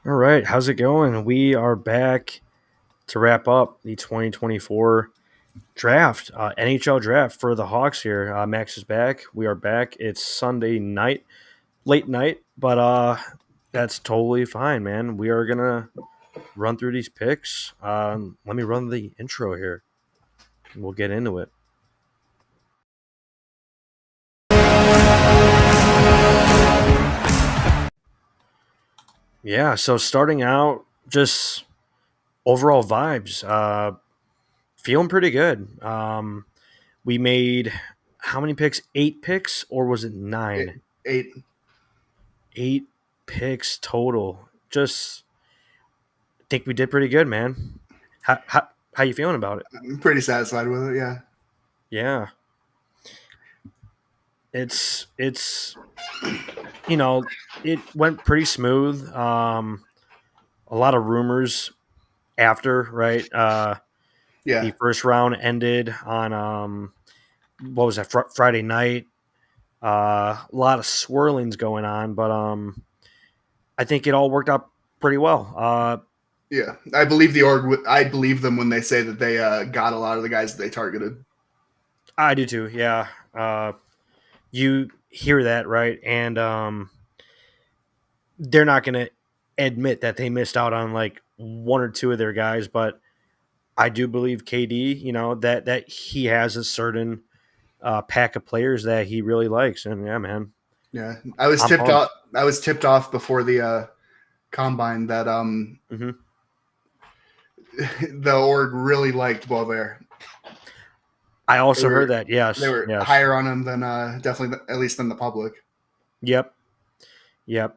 All right, how's it going? We are back to wrap up the 2024 draft, NHL draft for the Hawks here. Max is back. We are back. It's Sunday night, late night, but that's totally fine, man. We are gonna run through these picks. Let me run the intro here. We'll get into it. Yeah, so starting out, just overall vibes. Feeling pretty good. We made how many picks? 8 picks, or was it Eight. 9? Eight. 8 picks total. Just think we did pretty good, man. How you feeling about it? I'm pretty satisfied with it. Yeah. Yeah, it's it went pretty smooth. A lot of rumors after, right? Yeah. The first round ended on what was that, Friday night. A lot of swirlings going on, but I think it all worked out pretty well. Yeah. I believe the org. I believe them when they say that they got a lot of the guys that they targeted. I do too. Yeah. You hear that, right? And they're not going to admit that they missed out on like one or two of their guys, but I do believe KD, that he has a certain pack of players that he really likes, and yeah, man, Yeah. I was I'm tipped pumped. off. I was tipped off before the combine that Hmm. the org really liked Boisvert. I They also heard were that. they Yes, were yes, higher on him than definitely at least than the public. yep, yep.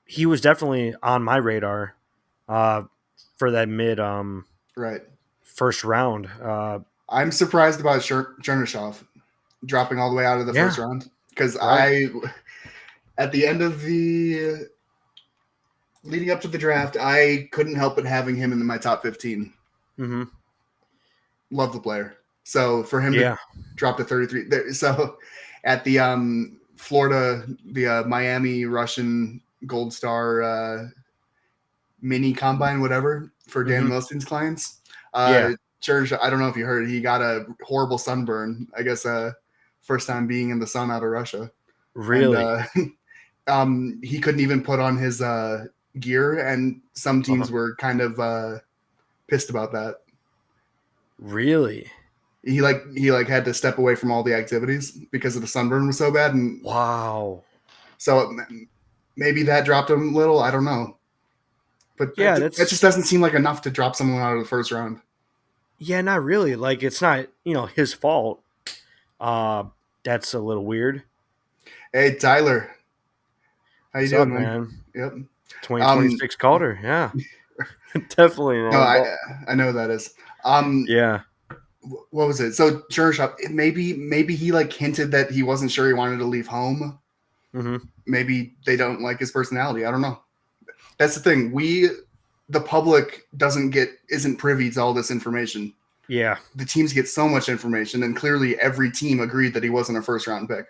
He was definitely on my radar uh, for that mid Right. first round. I'm surprised about Chernyshov dropping all the way out of the Yeah, first round because right. I at the end of the leading up to the draft, I couldn't help but having him in my top 15. Hmm. Love the player. So for him to Yeah. drop to 33, so at the Florida, the Miami Russian Gold Star mini combine, whatever, for Dan Hmm. Milstein's clients, Yeah. Church, I don't know if you heard, he got a horrible sunburn. I guess first time being in the sun out of Russia, and Really. he couldn't even put on his gear, and some Uh-huh. teams were kind of pissed about that. Really. He had to step away from all the activities because of the sunburn was so bad, and Wow. so maybe that dropped him a little. I don't know, but Yeah, that just that's doesn't seem like enough to drop someone out of the first round. yeah, not really. Like it's not, his fault. Uh that's a little weird. Hey Tyler, how you What's doing, up, man? man? Yep. Um, 2026 Calder. Yeah. Definitely, no, man. I know that is. Um, Yeah. what was it? So Chernyshov, maybe he like hinted that he wasn't sure he wanted to leave home. Hmm. Maybe they don't like his personality. I don't know. That's the thing. The public isn't privy to all this information. Yeah. The teams get so much information, and clearly every team agreed that he wasn't a first round pick.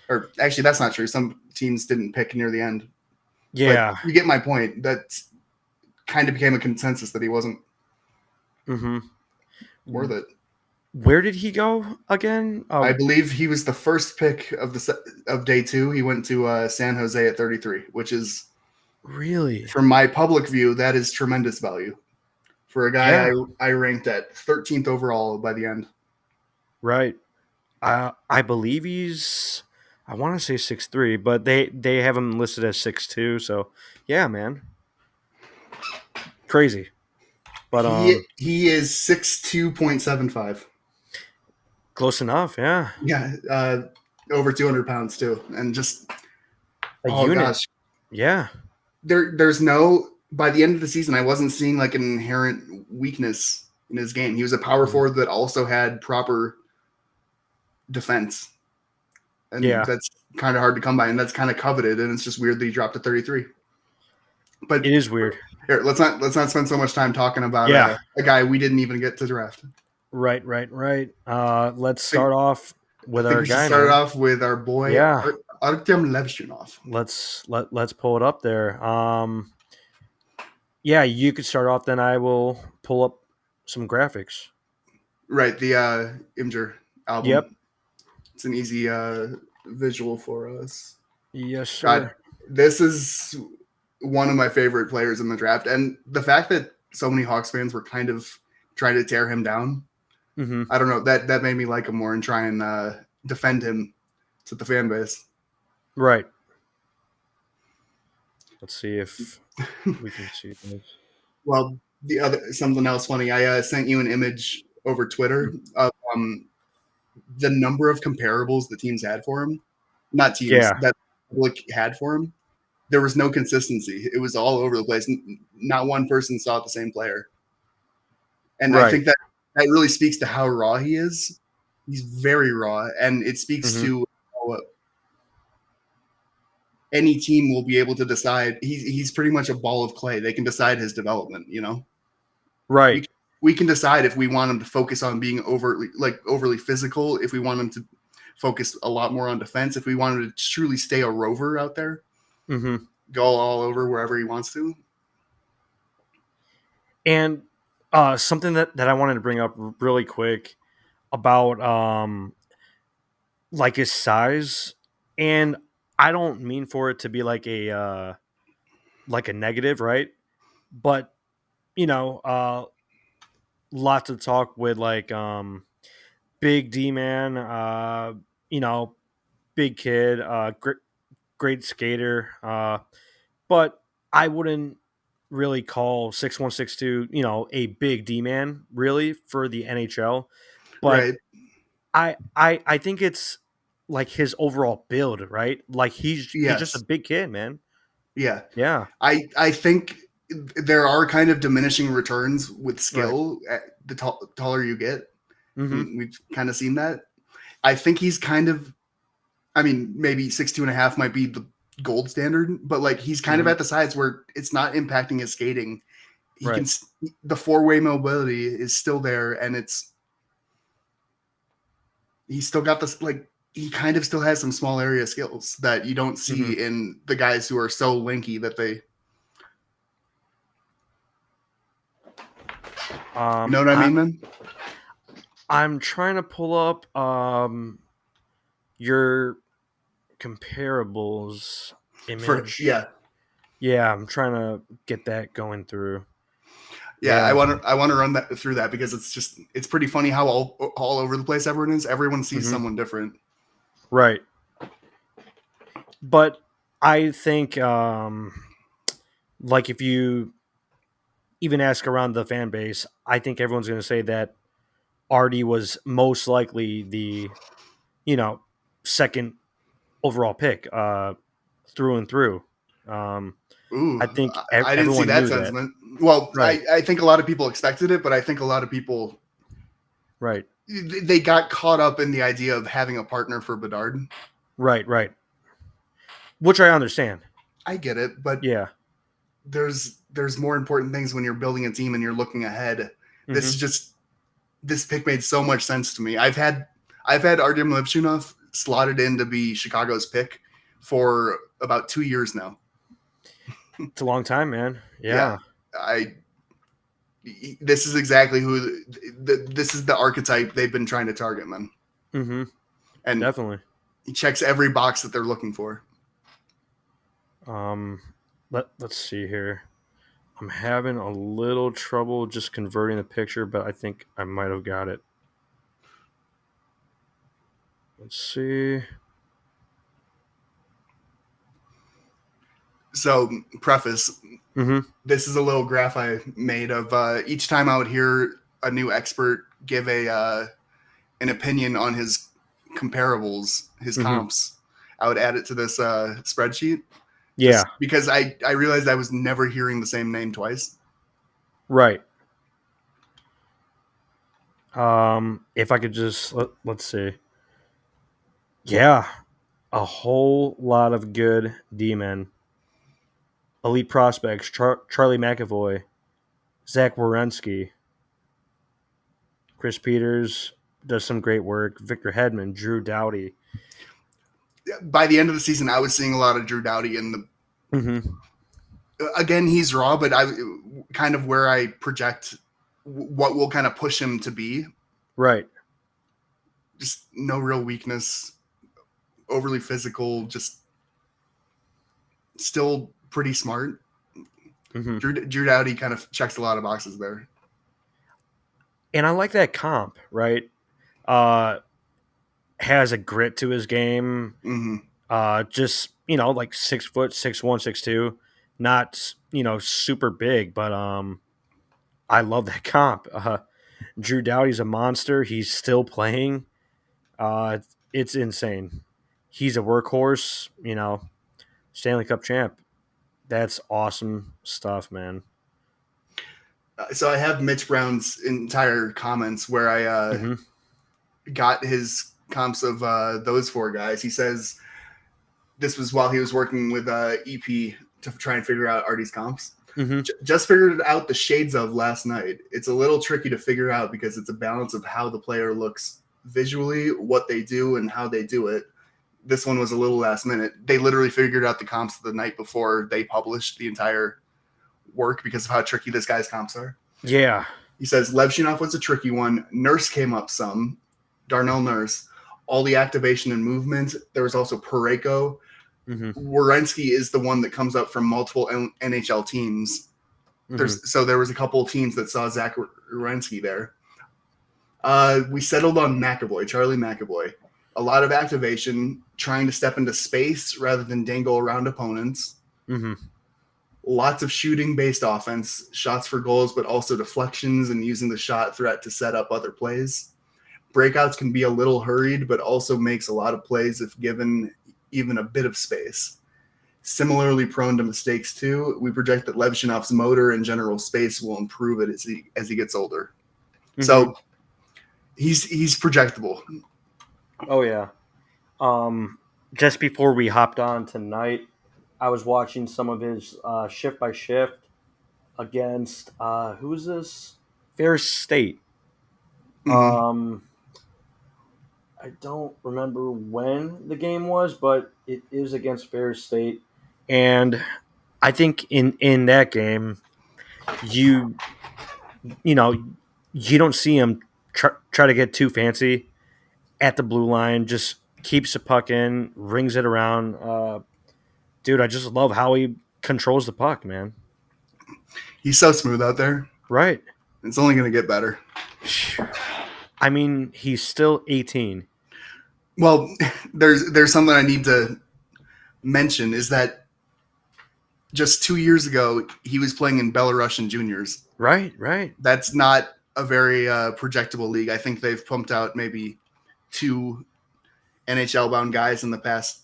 Or actually, that's not true. Some teams didn't pick near the end, but Yeah. you get my point. That kind of became a consensus that he wasn't Hmm. worth it. Where did he go again? I Oh, believe he was the first pick of day two. He went to San Jose at 33, which is, really? from my public view, that is tremendous value for a guy Yeah. I ranked at 13th overall by the end. Right. I believe he's. I want to say 6'3", but they have him listed as 6'2". So yeah, man, crazy. But He is 6'2.75. close enough. Yeah, Yeah, over 200 pounds too, and just a oh unit. gosh, Yeah. there's no, by the end of the season, I wasn't seeing like an inherent weakness in his game. He was a power Mhm. forward that also had proper defense, and Yeah. that's kind of hard to come by, and that's kind of coveted. And it's just weird that he dropped to 33. It But is weird. here, let's not spend so much time talking about Yeah. a guy we didn't even get to draft. Right. Right. Right. Let's I think, start off I with think our we should guy, start man. off with our boy Yeah. Artyom Levshunov. Let's pull it up there. yeah, you could start off. Then I will pull up some graphics. Right, the Imgur Yep. album. It's an easy visual for us. Yes, God, sir. this is one of my favorite players in the draft, and the fact that so many Hawks fans were kind of trying to tear him down. Mm-hmm. I don't know, that made me like him more and try and defend him to the fan base. Right. Let's see if we can see this. Well, the other something else funny. I sent you an image over Twitter of the number of comparables the teams had for him. Not teams Yeah. that the public had for him. There was no consistency. It was all over the place. Not one person saw the same player. And I Right. think that really speaks to how raw he is. He's very raw, and it speaks Mm-hmm. to how any team will be able to decide. He's pretty much a ball of clay. They can decide his development. You know, Right. we we can decide if we want him to focus on being overly physical. If we want him to focus a lot more on defense. If we want him to truly stay a rover out there, Mm-hmm. go all over wherever he wants to. And something that I wanted to bring up really quick about like his size, and I don't mean for it to be like a negative, right? But you know, lots of talk with like big D man, you know, big kid, great skater, but I wouldn't really call 6'1", 6'2", a big D man really for the NHL. But Right. I think it's like his overall build, right? Like he's just a Yes. big kid, man. Yeah. Yeah. I think there are kind of diminishing returns with Right. skill the taller you get. Mm-hmm. And we've kind of seen that. I think he's kind of, I mean, maybe 6'2.5" might be the gold standard, but like he's kind of Mm-hmm. at the size where it's not impacting his skating. He can, Right. the 4-way mobility is still there, and he's still got this, like, he kind of still has some small area skills that you don't Mm-hmm. see in the guys who are so lanky that they, you know what I I mean, man? I'm trying to pull up your comparables For image. yeah, Yeah, I'm trying to get that going through. yeah, Yeah. I want to run that through that because it's pretty funny how all over the place everyone is. Everyone sees Mm-hmm. someone different. Right. But I think like if you even ask around the fan base, I think everyone's going to say that Artie was most likely the, you know, second overall pick through and through. Um, Ooh, I think I didn't see everyone that knew that. sentiment. Well, Right. I think a lot of people expected it, but I think a lot of people Right. they got caught up in the idea of having a partner for Bedard. Right. Right. Which I understand. I get it, but Yeah. there's more important things when you're building a team and you're looking ahead. This is Mm-hmm. just this pick made so much sense to me. I've had Artem Levchunov slotted in to be Chicago's pick for about 2 years now. It's a long time, man. Yeah, Yeah. I this is exactly who this is the archetype they've been trying to target, man. Mm-hmm. And Definitely. he checks every box that they're looking for. Um, let's see here. I'm having a little trouble just converting the picture, but I think I might have got it. Let's see. So, preface, Mm-hmm. this is a little graph I made of each time I would hear a new expert give a an opinion on his comparables, his Mm-hmm. comps. I would add it to this spreadsheet Yeah. just because I realized I was never hearing the same name twice. Right. If I could just let's see. Yeah, a whole lot of good D-men, elite prospects: Charlie McAvoy, Zach Wierenski, Chris Peters does some great work. Victor Hedman, Drew Doughty. By the end of the season, I was seeing a lot of Drew Doughty, and Mm-hmm. again, he's raw, but kind of where I project what will kind of push him to be. Right. Just no real weakness, overly physical, just still pretty smart. Mm-hmm. Drew Doughty kind of checks a lot of boxes there. And I like that comp, right? Uh, has a grit to his game. Mm-hmm. Just like 6 foot, 6'1", 6'2", not super big, but I love that comp. Drew Doughty's a monster. He's still playing. Uh, it's insane. He's a workhorse. Stanley Cup champ. That's awesome stuff, man. So I have Mitch Brown's entire comments where I Mm-hmm. got his comps of those four guys. He says this was while he was working with EP to try and figure out Artie's comps. Mm-hmm. Just figured out the shades of last night. It's a little tricky to figure out because it's a balance of how the player looks visually, what they do, and how they do it. This one was a little last minute. They literally figured out the comps the night before they published the entire work because of how tricky this guy's comps are. Yeah. He says Levshinov was a tricky one. Nurse came up some. Darnell Nurse. All the activation and movement. There was also Pareko. Mm-hmm. Werenski is the one that comes up from multiple NHL teams. Mm-hmm. So there was a couple of teams that saw Zach Werenski there. We settled on McAvoy, Charlie McAvoy. A lot of activation, trying to step into space rather than dangle around opponents. Mm-hmm. Lots of shooting-based offense, shots for goals, but also deflections and using the shot threat to set up other plays. Breakouts can be a little hurried, but also makes a lot of plays if given even a bit of space. Similarly prone to mistakes too. We project that Levshinov's motor and general space will improve it as he gets older. Mm-hmm. So he's projectable. Oh yeah. Just before we hopped on tonight, I was watching some of his shift by shift against who's this? Ferris State. Mm-hmm. I don't remember when the game was, but it is against Ferris State, and I think in that game, you don't see him try to get too fancy at the blue line. Just keeps the puck in, rings it around. Dude, I just love how he controls the puck, man. He's so smooth out there. Right. It's only going to get better. I mean, he's still 18. Well, there's something I need to mention is that just 2 years ago, he was playing in Belarusian juniors. Right. That's not a very projectable league. I think they've pumped out maybe 2 NHL-bound guys in the past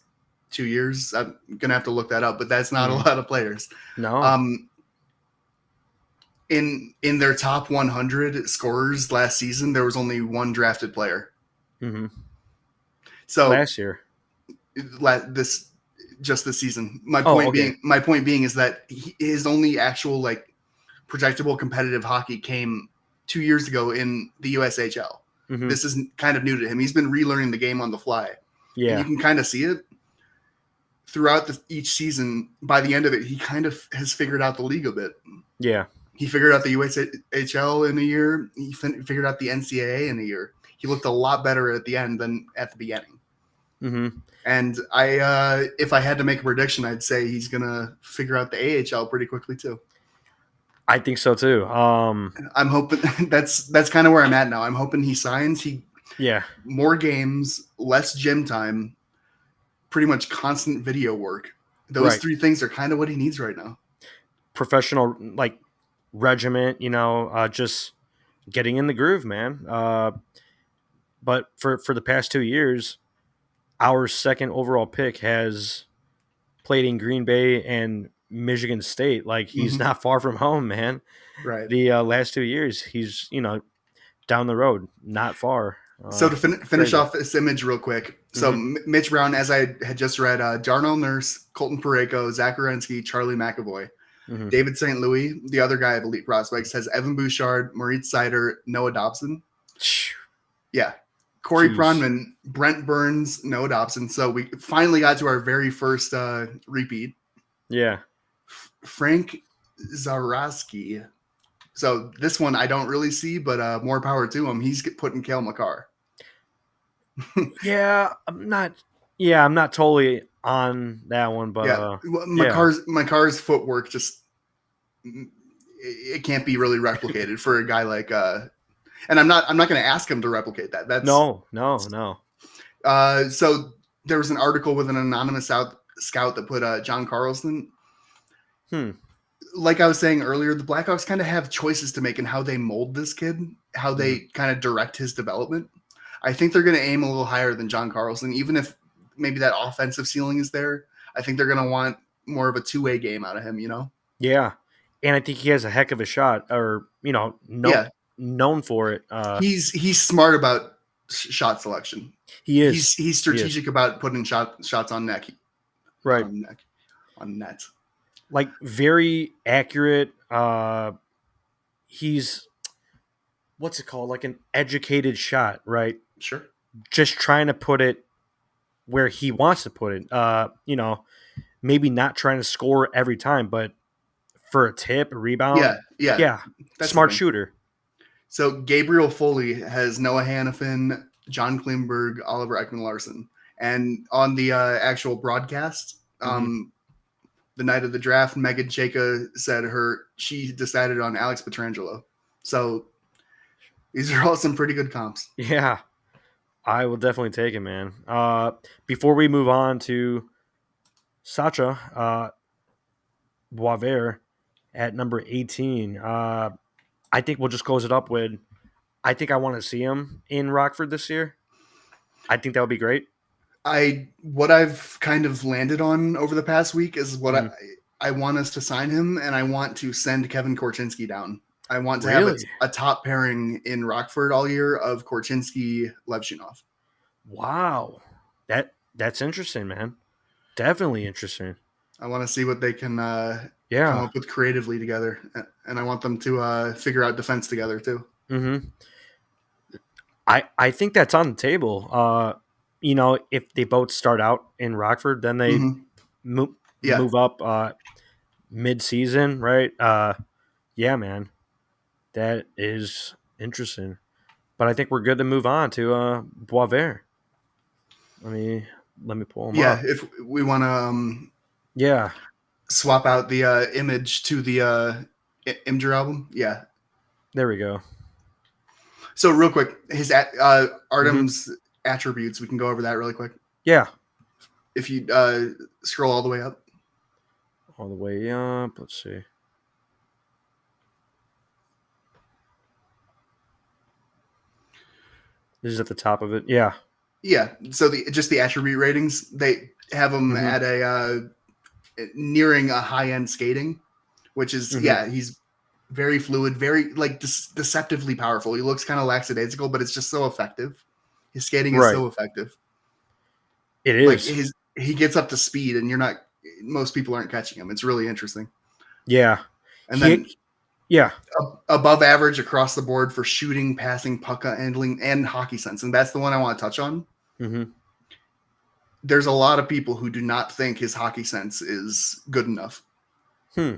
2 years. I'm going to have to look that up, but that's not a lot of players. No. In their top 100 scorers last season, there was only one drafted player. Mm-hmm. So last year, this season. My point being is that his only actual projectable competitive hockey came 2 years ago in the USHL. Mm-hmm. This is kind of new to him. He's been relearning the game on the fly. Yeah, and you can kind of see it throughout each season. By the end of it, he kind of has figured out the league a bit. Yeah, he figured out the USHL in a year. He figured out the NCAA in a year. He looked a lot better at the end than at the beginning. Mm-hmm. And if I had to make a prediction, I'd say he's gonna figure out the AHL pretty quickly too. I think so too. I'm hoping that's kind of where I'm at now. I'm hoping he signs. More games, less gym time, pretty much constant video work. Those 3 things are kind of what he needs right now. Professional regiment, just getting in the groove, man. But for the past 2 years, our second overall pick has played in Green Bay and Michigan State. He's not far from home, man. Right. The last 2 years, he's down the road, not far. So to finish off this image real quick. So Mitch Brown, as I had just read, Darnell Nurse, Colton Pareko, Zach Werenski, Charlie McAvoy, David St. Louis, the other guy of Elite Prospects, has Evan Bouchard, Moritz Seider, Noah Dobson. Yeah. Corey Pronman, Brent Burns, Noah Dobson. So we finally got to our very first repeat. Yeah. Frank Zaraski. So this one I don't really see, but more power to him. He's putting Kale McCarr. Yeah, I'm not. Yeah, I'm not totally on that one, but Yeah, yeah, McCarr's footwork just it can't be really replicated for a guy like and I'm not going to ask him to replicate that. That's no. so there was an article with an anonymous scout that put John Carlson. Hmm. Like I was saying earlier, the Blackhawks kind of have choices to make in how they mold this kid, how they kind of direct his development. I think they're going to aim a little higher than John Carlson, even if maybe that offensive ceiling is there. I think they're going to want more of a two-way game out of him, you know? Yeah, and I think he has a heck of a shot, or Yeah. known for it. He's smart about shot selection. He He's is. he's He is. strategic about putting shots on neck, not Right. on neck, on net. Like very accurate. He's what's it called? Like an educated shot, right? Sure. Just trying to put it where he wants to put it. Maybe not trying to score every time, but for a tip, a rebound, Yeah. yeah, That's the smart thing. shooter. So Gabriel Foley has Noah Hannafin, John Klingberg, Oliver Ekman-Larsson, and on the actual broadcast, the night of the draft, Megan Chayka said she decided on Alex Pietrangelo. So these are all some pretty good comps. Yeah, I will definitely take it, man. Before we move on to Sacha Boisvert at number 18, I think we'll just close it up with I think I want to see him in Rockford this year. I think that would be great. What I've kind of landed on over the past week is what Mhm. I want us to sign him, and I want to send Kevin Korchinski down. I want to have Really? a top pairing in Rockford all year of Korchinski, Levchinov. Wow. That's interesting, man. Definitely interesting. I want to see what they can come Yeah. up with creatively together, and I want them to figure out defense together too. Mm-hmm. I think that's on the table. If they both start out in Rockford, then they Mm-hmm. move Yeah, move up mid season, right? Yeah, man. That is interesting. But I think we're good to move on to Boisvert. Let me let me pull him yeah. up. If we want to Yeah. swap out the image to the Imgur album, yeah. There we go. So real quick, his Mm-hmm. Artem's attributes. We can go over that really quick. Yeah. If you scroll all the way up. All the way up. Let's see. This is at the top of it. Yeah. Yeah. So the attribute ratings, they have him Mm-hmm. at a nearing a high end skating, which is Mm-hmm. he's very fluid, very like deceptively powerful. He looks kind of lackadaisical, but it's just so effective. His skating is Right. so effective. It Like is. he gets up to speed, and most people aren't catching him. It's really interesting. Yeah. And then Yeah. above average across the board for shooting, passing, puck handling, and hockey sense. And that's the one I want to touch on. Mm-hmm. There's a lot of people who do not think his hockey sense is good enough. Hmm.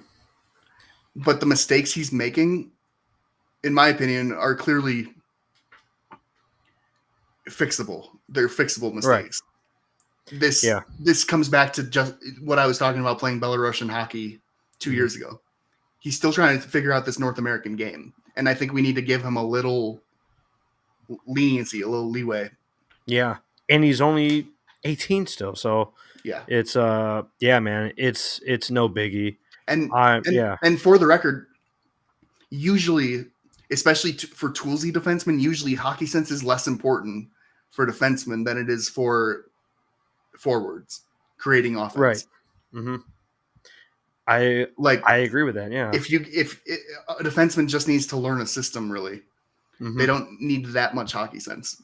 But the mistakes he's making, in my opinion, are clearly fixable. They're fixable Right. mistakes. Yeah. This comes back to just what I was talking about playing Belarusian hockey 2 Mm-hmm. years ago. He's still trying to figure out this North American game, and I think we need to give him a little leniency, a little leeway. Yeah. And he's only 18 still, so Yeah, it's yeah, man. It's no biggie. and Yeah. and for the record, usually, especially for toolsy defensemen, usually hockey sense is less important for defensemen than it is for forwards creating Right. offense. Mm-hmm. I Like I agree with that. Yeah. if a defenseman just needs to learn a system, really, they Mm-hmm. don't need that much hockey sense.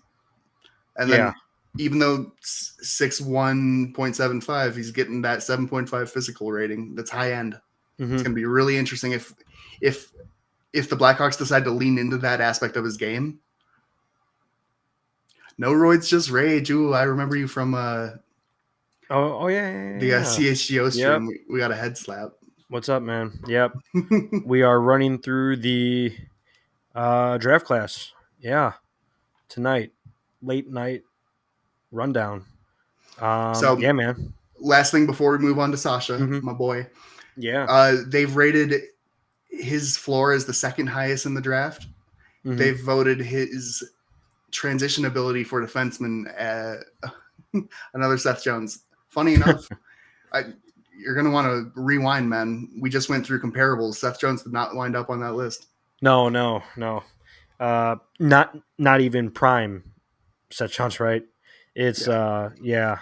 And Yeah. then even though 6'1.75, he's getting that 7.5 physical rating. That's high end. It's Mm-hmm. going to be really interesting if the Blackhawks decide to lean into that aspect of his game. No roids, just rage. Ooh, I remember you from Oh yeah. the CHGO Yep. stream. We got a head slap. What's up, man? Yep. We are running through the draft class. Yeah. Tonight. Late night rundown. So, Yeah, man. last thing before we move on to Sasha, Hmm. my boy, Yeah. they've rated his floor as the second highest in the draft. Hmm. They've voted his transition ability for defenseman another Seth Jones. Funny enough, I, you're going to want to rewind, man. We just went through comparables. Seth Jones did not wind up on that list. No. Not even prime set chance, right? It's Yeah. yeah.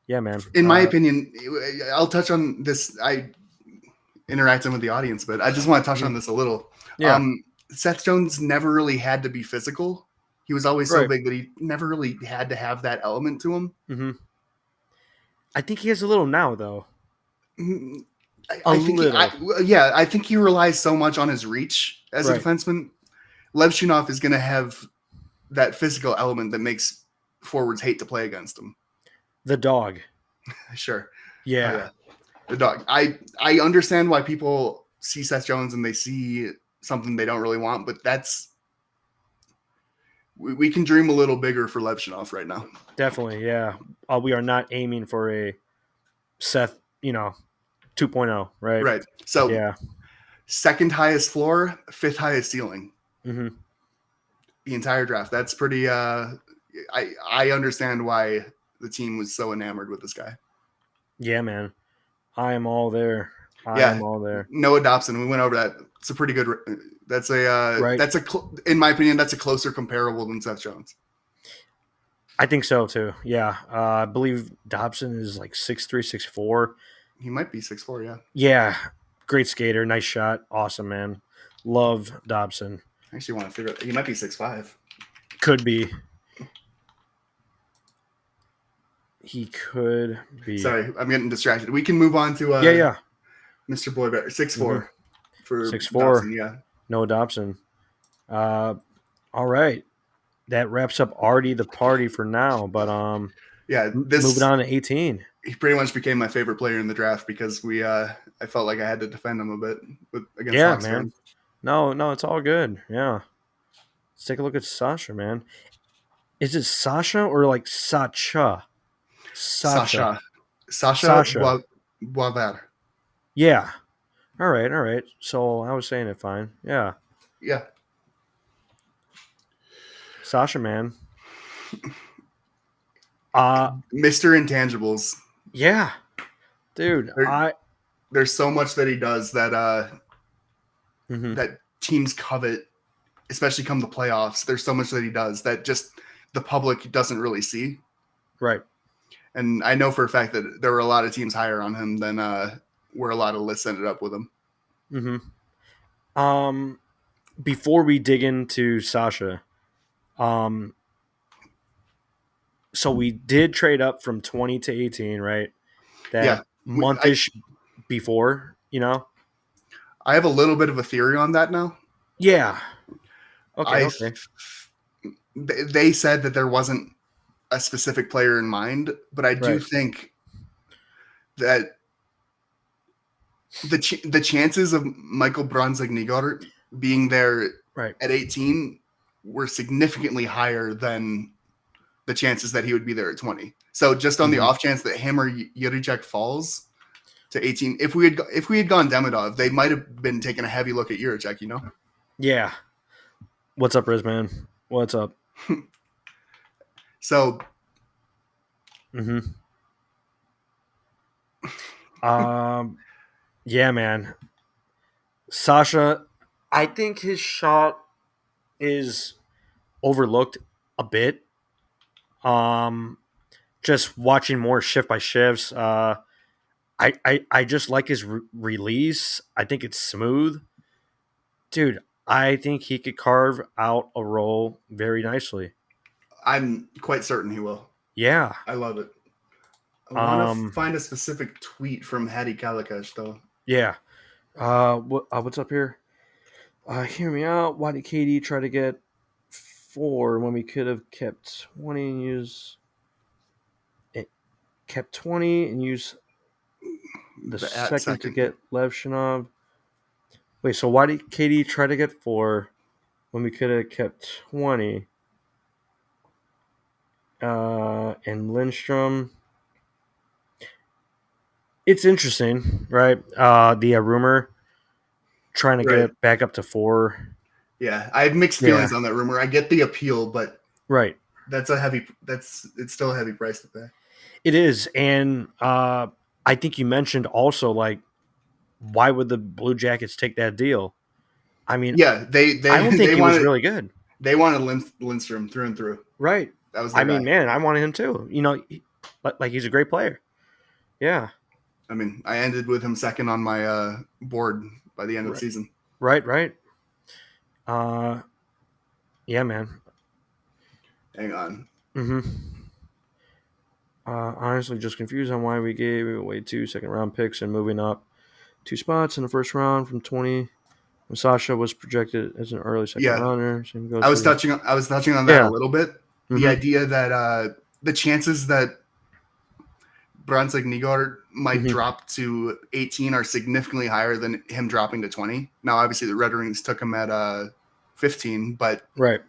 Yeah, man. In my opinion, I'll touch on this. I interacting with the audience, but I just want to touch on Mhm. this a little. Yeah. Seth Jones never really had to be physical. He was always so Right. big that he never really had to have that element to him. Hmm. I think he has a little now though. Mm, A little. I think he relies so much on his reach as a Right. defenseman. Lev Shunov is going to have that physical element that makes forwards hate to play against him. The dog. Sure. Oh Yeah. yeah. The dog. I understand why people see Seth Jones and they see something they don't really want, but we can dream a little bigger for Lev Shunov right now. Definitely. Yeah. We are not aiming for a Seth, 2.0, right? Right. So Yeah. second highest floor, fifth highest ceiling. Hmm. The entire draft. That's pretty. I understand why the team was so enamored with this guy. Yeah, man. I am all there. I am Yeah, all there. Noah Dobson. We went over that. It's a pretty good. Right. In my opinion, that's a closer comparable than Seth Jones. I think so too. Yeah. I believe Dobson is like 6'3", 6'4". He might be 6'4". Yeah, Yeah. Great skater. Nice shot. Awesome, man. Love Dobson. I actually want to figure out. He might be 6'5". Could be. He could be. Sorry, I'm getting distracted. We can move on to Yeah. Mr. Boybear, 6'4" for 6'4". Dobson. Yeah, No Dobson. Uh, all right. That wraps up already the party for now. But yeah. moving This on to 18. he pretty much became my favorite player in the draft because I felt like I had to defend him a bit against Yeah, Hawks man. fans. No, it's all good. Yeah. Let's take a look at Sasha, man. Is it Sasha or like Sacha? Sacha. Sasha Sasha Sasha. Boisvert. Yeah. All right. So I was saying it fine. Yeah. Yeah, Sasha, man. Uh Mr. Intangibles. yeah. Dude, There's so much that he does mhm. that teams covet, especially come the playoffs. There's so much that he does that just the public doesn't really see. Right. And I know for a fact that there were a lot of teams higher on him than where a lot of lists ended up with him. Mhm. Before we dig into Sasha, um so we did trade up from 20 to 18, right? Yeah, That monthish before, I have a little bit of a theory on that now. Yeah. I Okay. they said that there wasn't a specific player in mind, but I do Right. think that the chances of Michael Bronzek-Nigor being there Right. at 18 were significantly higher than the chances that he would be there at 20. So just on the Mhm. off chance that him or Yurichek falls to 18, if we had gone Demidov, they might have been taking a heavy look at Yurichek. Yeah. What's up, Riz, man? What's up? So Mhm. Um yeah, man. Sasha, I think his shot is overlooked a bit. Um just watching more shift by shifts. I just like his release. I think it's smooth. Dude, I think he could carve out a role very nicely. I'm quite certain he will. Yeah. I love it. I want to Um find a specific tweet from Hattie Kalakash, though. yeah. What's up here? Hear me out. Why did KD try to get 4 when we could have kept 20 and use it kept 20 and use the The at second to second. get Levshinov. Wait, so why did KD try to get 4 when we could have kept 20? And Lindstrom. It's interesting, right? The rumor trying to get Right. it back up to 4. Yeah. I have mixed Yeah, feelings on that rumor. I get the appeal, but right. it's still a heavy price to pay. It is, and I think you mentioned also like why would the Blue Jackets take that deal? I mean, Yeah, they I they don't think they he was wanted really good. they wanted Lindstrom through and through. Right. That was I their mean, guy. man, I wanted him too. Like he's a great player. Yeah. I mean, I ended with him second on my board by the end of the Right. season. Right. Right. Uh, yeah, man. Hang on. Hmm. Honestly, just confused on why we gave away 2 second-round picks and moving up 2 spots in the first round from 20. When Sasha was projected as an early second Yeah, rounder. Same goes I was for touching on that a yeah. little bit. The Hmm. idea that the chances that Brunswick Nygaard might Hmm. drop to 18 are significantly higher than him dropping to 20. Now, obviously, the Red Wings took him at 15, but Right.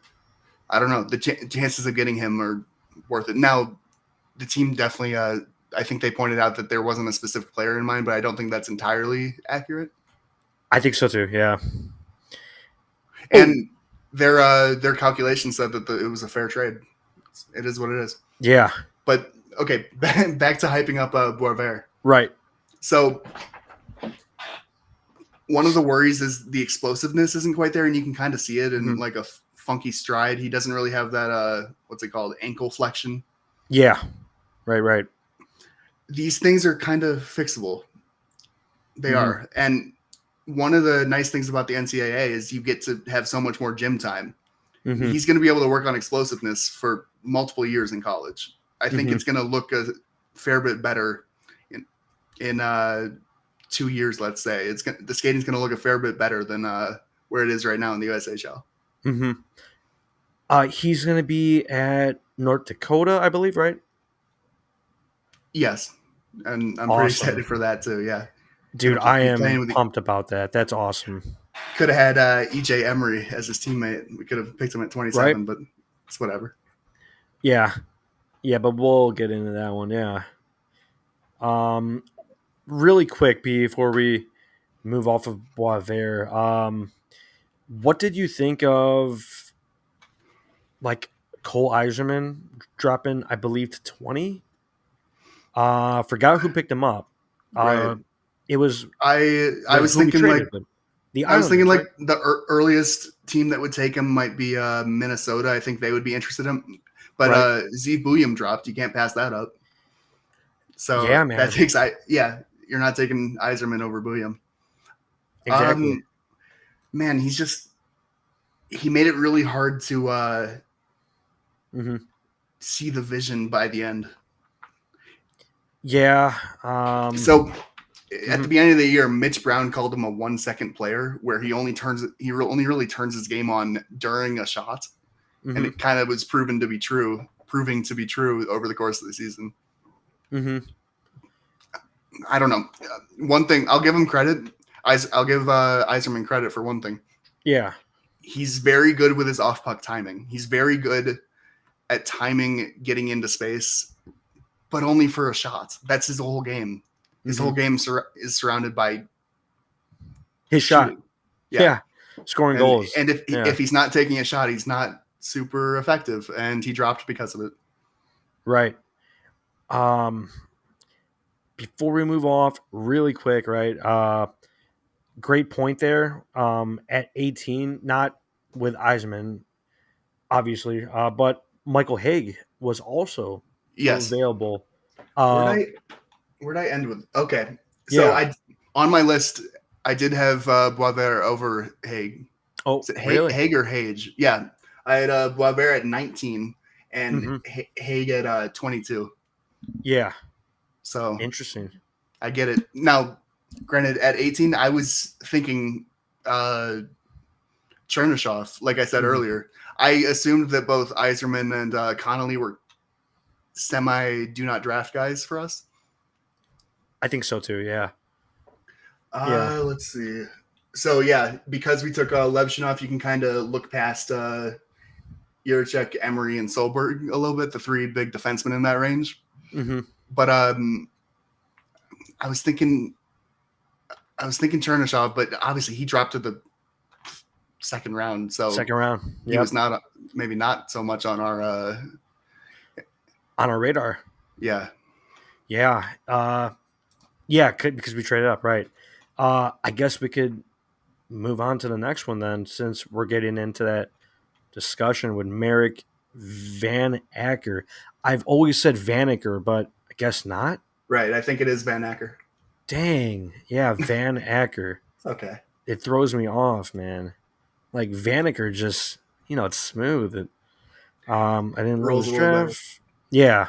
I don't know. The chances of getting him are worth it. Now, the team definitely, I think they pointed out that there wasn't a specific player in mind, but I don't think that's entirely accurate. I think so too. Yeah. Oh, And their calculations said that it was a fair trade. It is what it is. yeah. But okay, back to hyping up Boisvert. Right. So one of the worries is the explosiveness isn't quite there, and you can kind of see it in Hmm. like a funky stride. He doesn't really have that what's it called, ankle flexion. Yeah. Right. Right. These things are kind of fixable. They Hmm. are, and one of the nice things about the NCAA is you get to have so much more gym time. Hmm. He's going to be able to work on explosiveness for multiple years in college. I think Hmm. it's going to look a fair bit better in 2 years. Let's say the skating's going to look a fair bit better than where it is right now in the USHL. Hmm. He's gonna be at North Dakota, I believe. Right. Yes, and I'm pretty excited for Awesome, that too. Yeah, dude. I be playing am with. pumped about that. That's awesome. Could have had EJ Emery as his teammate. We could have picked him at Right. 27, but it's whatever. Yeah. Yeah. But we'll get into that one. Yeah. Um. Really quick before we move off of Boisvert. What did you think of like Cole Eiserman dropping, I believe, to 20? Forgot who picked him up. Right. It was I was who we thinking like traded with. The I was thinking Islanders, like right? the earliest team that would take him might be Minnesota. I think they would be interested in him. But Right. Z William dropped. You can't pass that up. So Yeah, that man. takes you're not taking Iserman over William. Exactly. Man, he made it really hard to Hmm. see the vision by the end. Yeah. So at the Mhm. beginning of the year, Mitch Brown called him a 1 second player, where he only really turns his game on during a shot, and Hmm. it kind of was proving to be true over the course of the season. Hmm. I don't know. One thing I'll give him credit. I'll give Iserman credit for one thing. Yeah. He's very good with his off puck timing. He's very good at timing getting into space, but only for a shot. That's his whole game. His Hmm. whole game is surrounded by His shot. shooting. Yeah. Scoring and goals. and Yeah. if he's not taking a shot, he's not super effective, and he dropped because of it. Right. Um. Before we move off, really quick, right? Great point there. At 18, not with Eisman, obviously, but Michael Haig was also Yes. available. Where'd Uh, I where'd I end with? Okay, so yeah. I on my list I did have Boisvert over Haig. Oh, Is it really? Haig or Hage? Yeah, I had Boisvert at 19 and Hmm. Haig at 22. Yeah. So Interesting. I get it now. Granted, at 18, I was thinking Chernyshov. Like I said Hmm. earlier, I assumed that both Iserman and Connolly were semi do not draft guys for us. I think so too. Yeah. Yeah. Let's see. So yeah, because we took Levshunov, you can kind of look past Jiricek, Emery, and Solberg a little bit, the three big defensemen in that range. Mm-hmm. But I was thinking Chernyshov, but obviously he dropped to the second round, so Second round. he Yep. was not maybe not so much on our On our radar. yeah. Yeah. Yeah. Because we traded up, right? I guess we could move on to the next one then, since we're getting into that discussion with Merrick Van Acker. I've always said Vanacker, but I guess not. Right, I think it is Van Acker. Dang. Yeah, Van Acker. Okay. It throws me off, man. Like Vanacker just, it's smooth. I didn't love Rolls his a little better. draft. Yeah.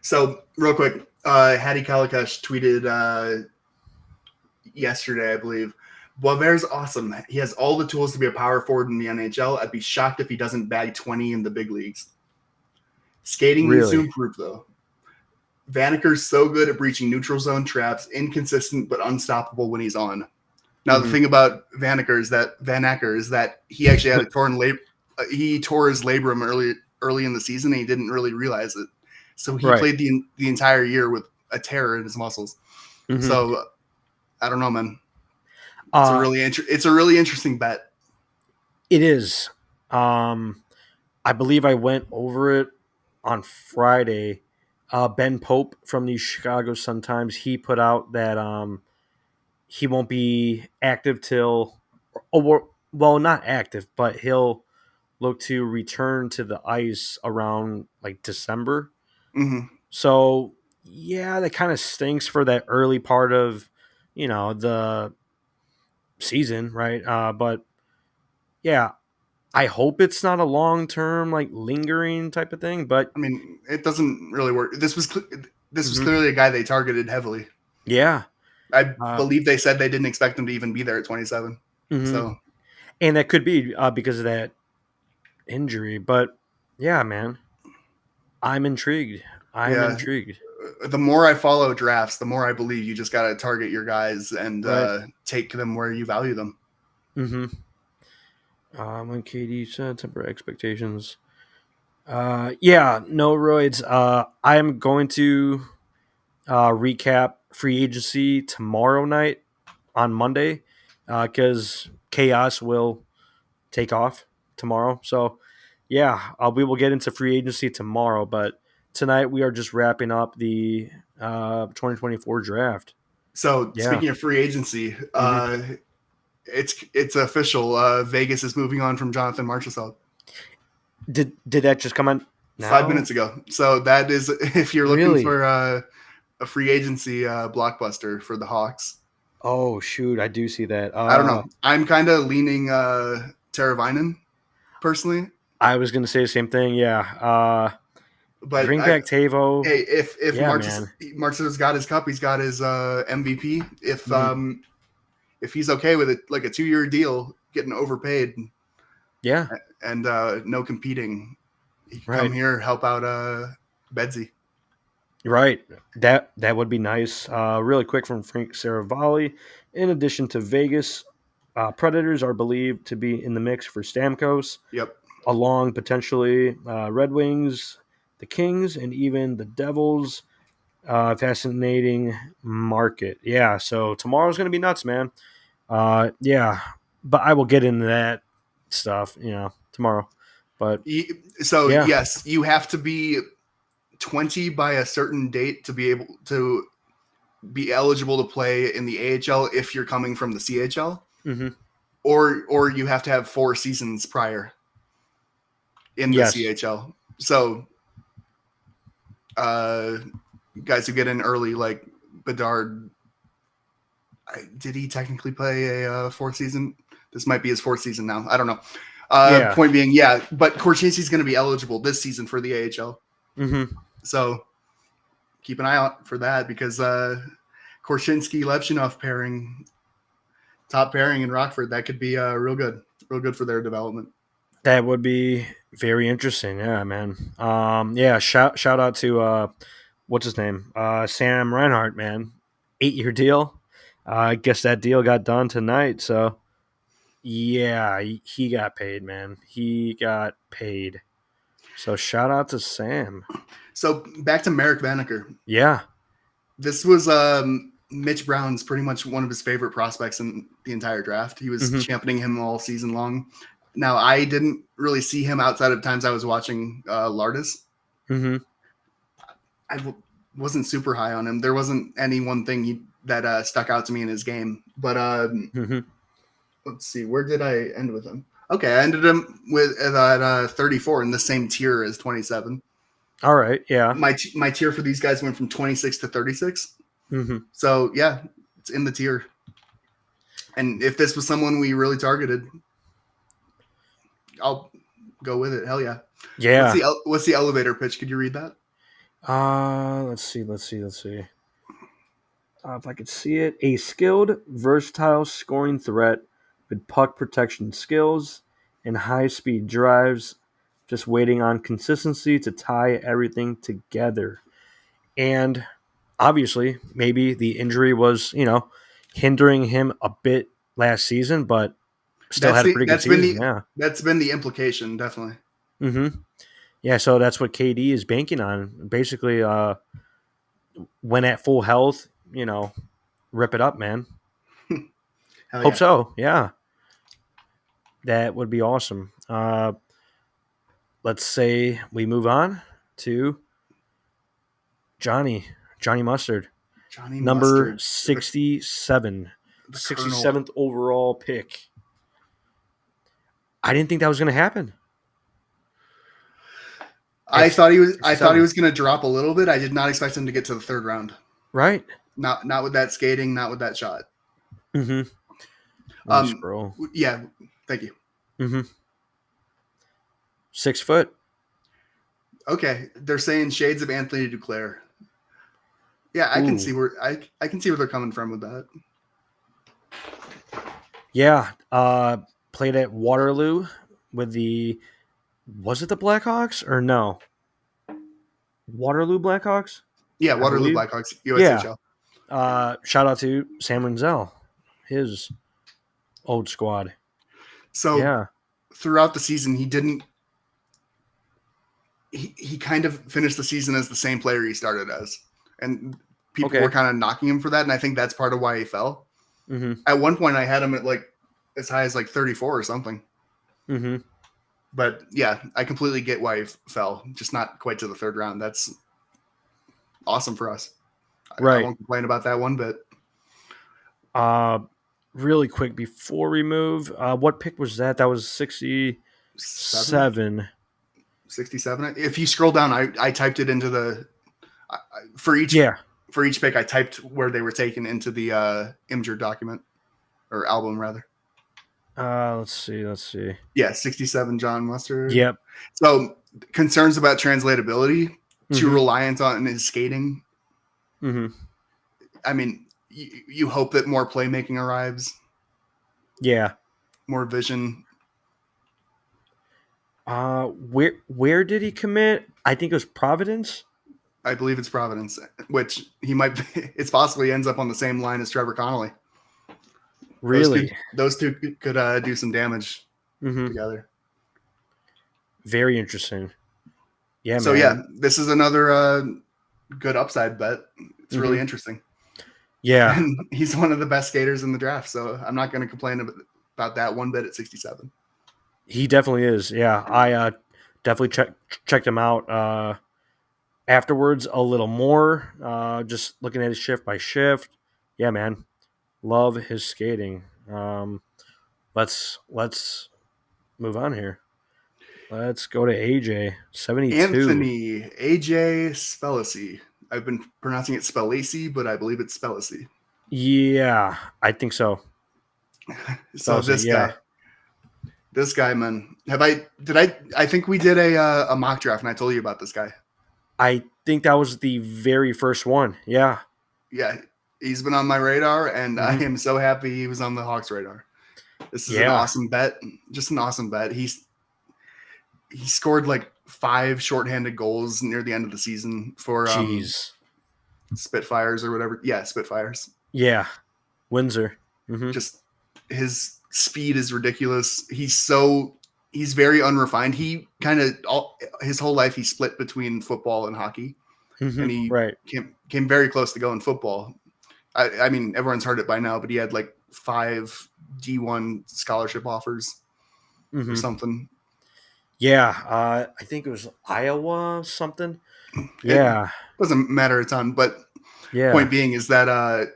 So real quick, Hattie Kalakash tweeted yesterday, I believe. Boisvert's awesome. He has all the tools to be a power forward in the NHL. I'd be shocked if he doesn't bag 20 in the big leagues. Skating needs to Really. improve, though. Vanacker's so good at breaching neutral zone traps, inconsistent but unstoppable when he's on. Now, the Mm-hmm. thing about Van Acker is that he actually had a torn he tore his labrum early in the season, and he didn't really realize it. So he Right. played the entire year with a tear in his muscles. Mm-hmm. So I don't know, man. It's a really interesting bet. It is. I believe I went over it on Friday. Ben Pope from the Chicago Sun-Times, he put out that he won't be active till, well, not active, but he'll look to return to the ice around like December. Mm-hmm. So yeah, that kind of stinks for that early part of the season, right? But yeah, I hope it's not a long term like lingering type of thing. But I mean, it doesn't really work. This was mhm. clearly a guy they targeted heavily. Yeah, I uh, believe they said they didn't expect him to even be there at 27. mhm. So And that could be because of that injury. But yeah, man, I'm intrigued. I'm yeah, intrigued. the more I follow drafts, the more I believe you just got to target your guys and Right. take them where you value them. Mm-hmm. When Katie said temporary expectations. Yeah, no roids. I'm going to recap free agency tomorrow night on Monday because chaos will take off tomorrow. So, yeah, we will get into free agency tomorrow. But tonight we are just wrapping up the 2024 draft. So Yeah. speaking of free agency, Mm-hmm. it's official. Vegas is moving on from Jonathan Marchessault Did that just come on 5 minutes now? ago. So that is if you're looking Really? for a free agency blockbuster for the Hawks. Oh shoot, I do see that. I don't know. I'm kind of leaning Teravainen personally, I was gonna say the same thing. Yeah. but Bring back Tavo. hey, if Yeah, man. Marchessault's got his cup, he's got his MVP. Mm-hmm. If he's okay with it, like a 2-year deal, getting overpaid Yeah. and no competing, he can come Right. here help out Bedsy. Right. That would be nice. Really quick from Frank Saravalli. In addition to Vegas, Predators are believed to be in the mix for Stamkos, Yep. along potentially Red Wings, the Kings, and even the Devils. Fascinating market. Yeah. So tomorrow's going to be nuts, man. Yeah. But I will get into that stuff, tomorrow. But So yeah. yes, you have to be 20 by a certain date to be able to be eligible to play in the AHL if you're coming from the CHL, Mm-hmm. or you have to have 4 seasons prior in the Yes. CHL. So uh, guys who get in early, like Bedard, did he technically play a 4th season? This might be his 4th season now. I don't know. Yeah. Point being, yeah, but Korchinski's going to be eligible this season for the AHL. Mm-hmm. So keep an eye out for that because Korchinski Levshunov pairing, top pairing in Rockford, that could be real good for their development. That would be very interesting. Yeah, man. Yeah. Shout out to what's his name? Sam Reinhart, man. 8-year deal. I guess that deal got done tonight. So yeah, he got paid, man. He got paid. So shout out to Sam. So back to Merrick Banneker. Yeah. This was Mitch Brown's pretty much one of his favorite prospects in the entire draft. He was championing him all season long. Now, I didn't really see him outside of times I was watching Lardis. I wasn't super high on him. There wasn't any one thing that stuck out to me in his game. But let's see, where did I end with him? Okay, I ended him with at 34 in the same tier as 27. All right, yeah. My tier for these guys went from 26 to 36. So yeah, it's in the tier. And if this was someone we really targeted, I'll go with it. Hell yeah. Yeah. What's the elevator pitch? Could you read that? Let's see. If I could see it. A skilled, versatile scoring threat with puck protection skills and high-speed drives, just waiting on consistency to tie everything together. And obviously, maybe the injury was, hindering him a bit last season, but still had a pretty good season. That's been the implication, definitely. Yeah, so that's what KD is banking on. Basically, when at full health, rip it up, man. Hope so, yeah. That would be awesome. Let's say we move on to Johnny Mustard. Number 67. 67th overall pick. I didn't think that was going to happen. I thought he was going to drop a little bit. I did not expect him to get to the third round. Right. Not with that skating, not with that shot. Scroll. Yeah. Thank you. 6 foot. Okay, they're saying shades of Anthony Duclair. Yeah, I can see where they're coming from with that. Yeah, played at Waterloo with was it the Blackhawks or no? Waterloo Blackhawks? Yeah, Waterloo Blackhawks, USHL. Yeah. Shout out to Sam Renzel, his old squad. So throughout the season, he kind of finished the season as the same player he started as. And people were kind of knocking him for that, and I think that's part of why he fell. At one point, I had him at as high as 34 or something. But yeah, I completely get why he fell, just not quite to the third round. That's awesome for us. Right. I won't complain about that one bit. Really quick before we move, what pick was that? That was 67. 67. If you scroll down, I typed it into for each pick. I typed where they were taken into the Imgur document or album rather. Let's see. Yeah, 67 John Mustard. Yep. So concerns about translatability, too reliant on his skating. I mean, you hope that more playmaking arrives. Yeah. More vision. Where did he commit? I think it was Providence. I believe it's Providence, which he might be. It's possible he ends up on the same line as Trevor Connolly. Really? Those two could do some damage together. Very interesting. Yeah, so man. Yeah, this is another good upside bet. It's really interesting. Yeah. And he's one of the best skaters in the draft, so I'm not going to complain about that one bit at 67. He definitely is. Yeah, I definitely checked him out afterwards a little more, just looking at his shift by shift. Yeah, man. Love his skating. Let's move on here. Let's go to AJ 72. Anthony AJ Spelacy. I've been pronouncing it Spelacy, but I believe it's Spelacy. Yeah, I think so. So this guy, man. I think we did a mock draft and I told you about this guy. I think that was the very first one. Yeah. Yeah. He's been on my radar, and I am so happy he was on the Hawks radar. This is an awesome bet. Just an awesome bet. He scored 5 shorthanded goals near the end of the season for Spitfires or whatever. Yeah, Spitfires. Yeah, Windsor. Hmm. Just his speed is ridiculous. He's very unrefined. He kind of his whole life he split between football and hockey, Hmm. and he Right. came very close to going football. I mean, everyone's heard it by now, but he had like 5 D1 scholarship offers or Hmm. something. Yeah, I think it was Iowa something. It Yeah, doesn't matter a ton, but point yeah. being is that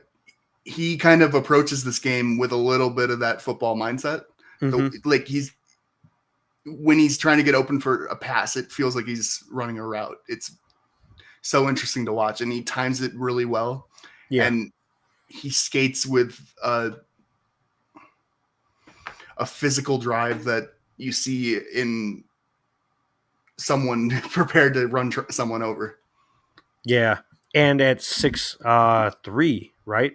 he kind of approaches this game with a little bit of that football mindset. Hmm. Like when he's trying to get open for a pass, it feels like he's running a route. It's so interesting to watch, and he times it really well. Yeah, And he skates with a physical drive that you see in someone prepared to run someone over. yeah. And at 6'3", right?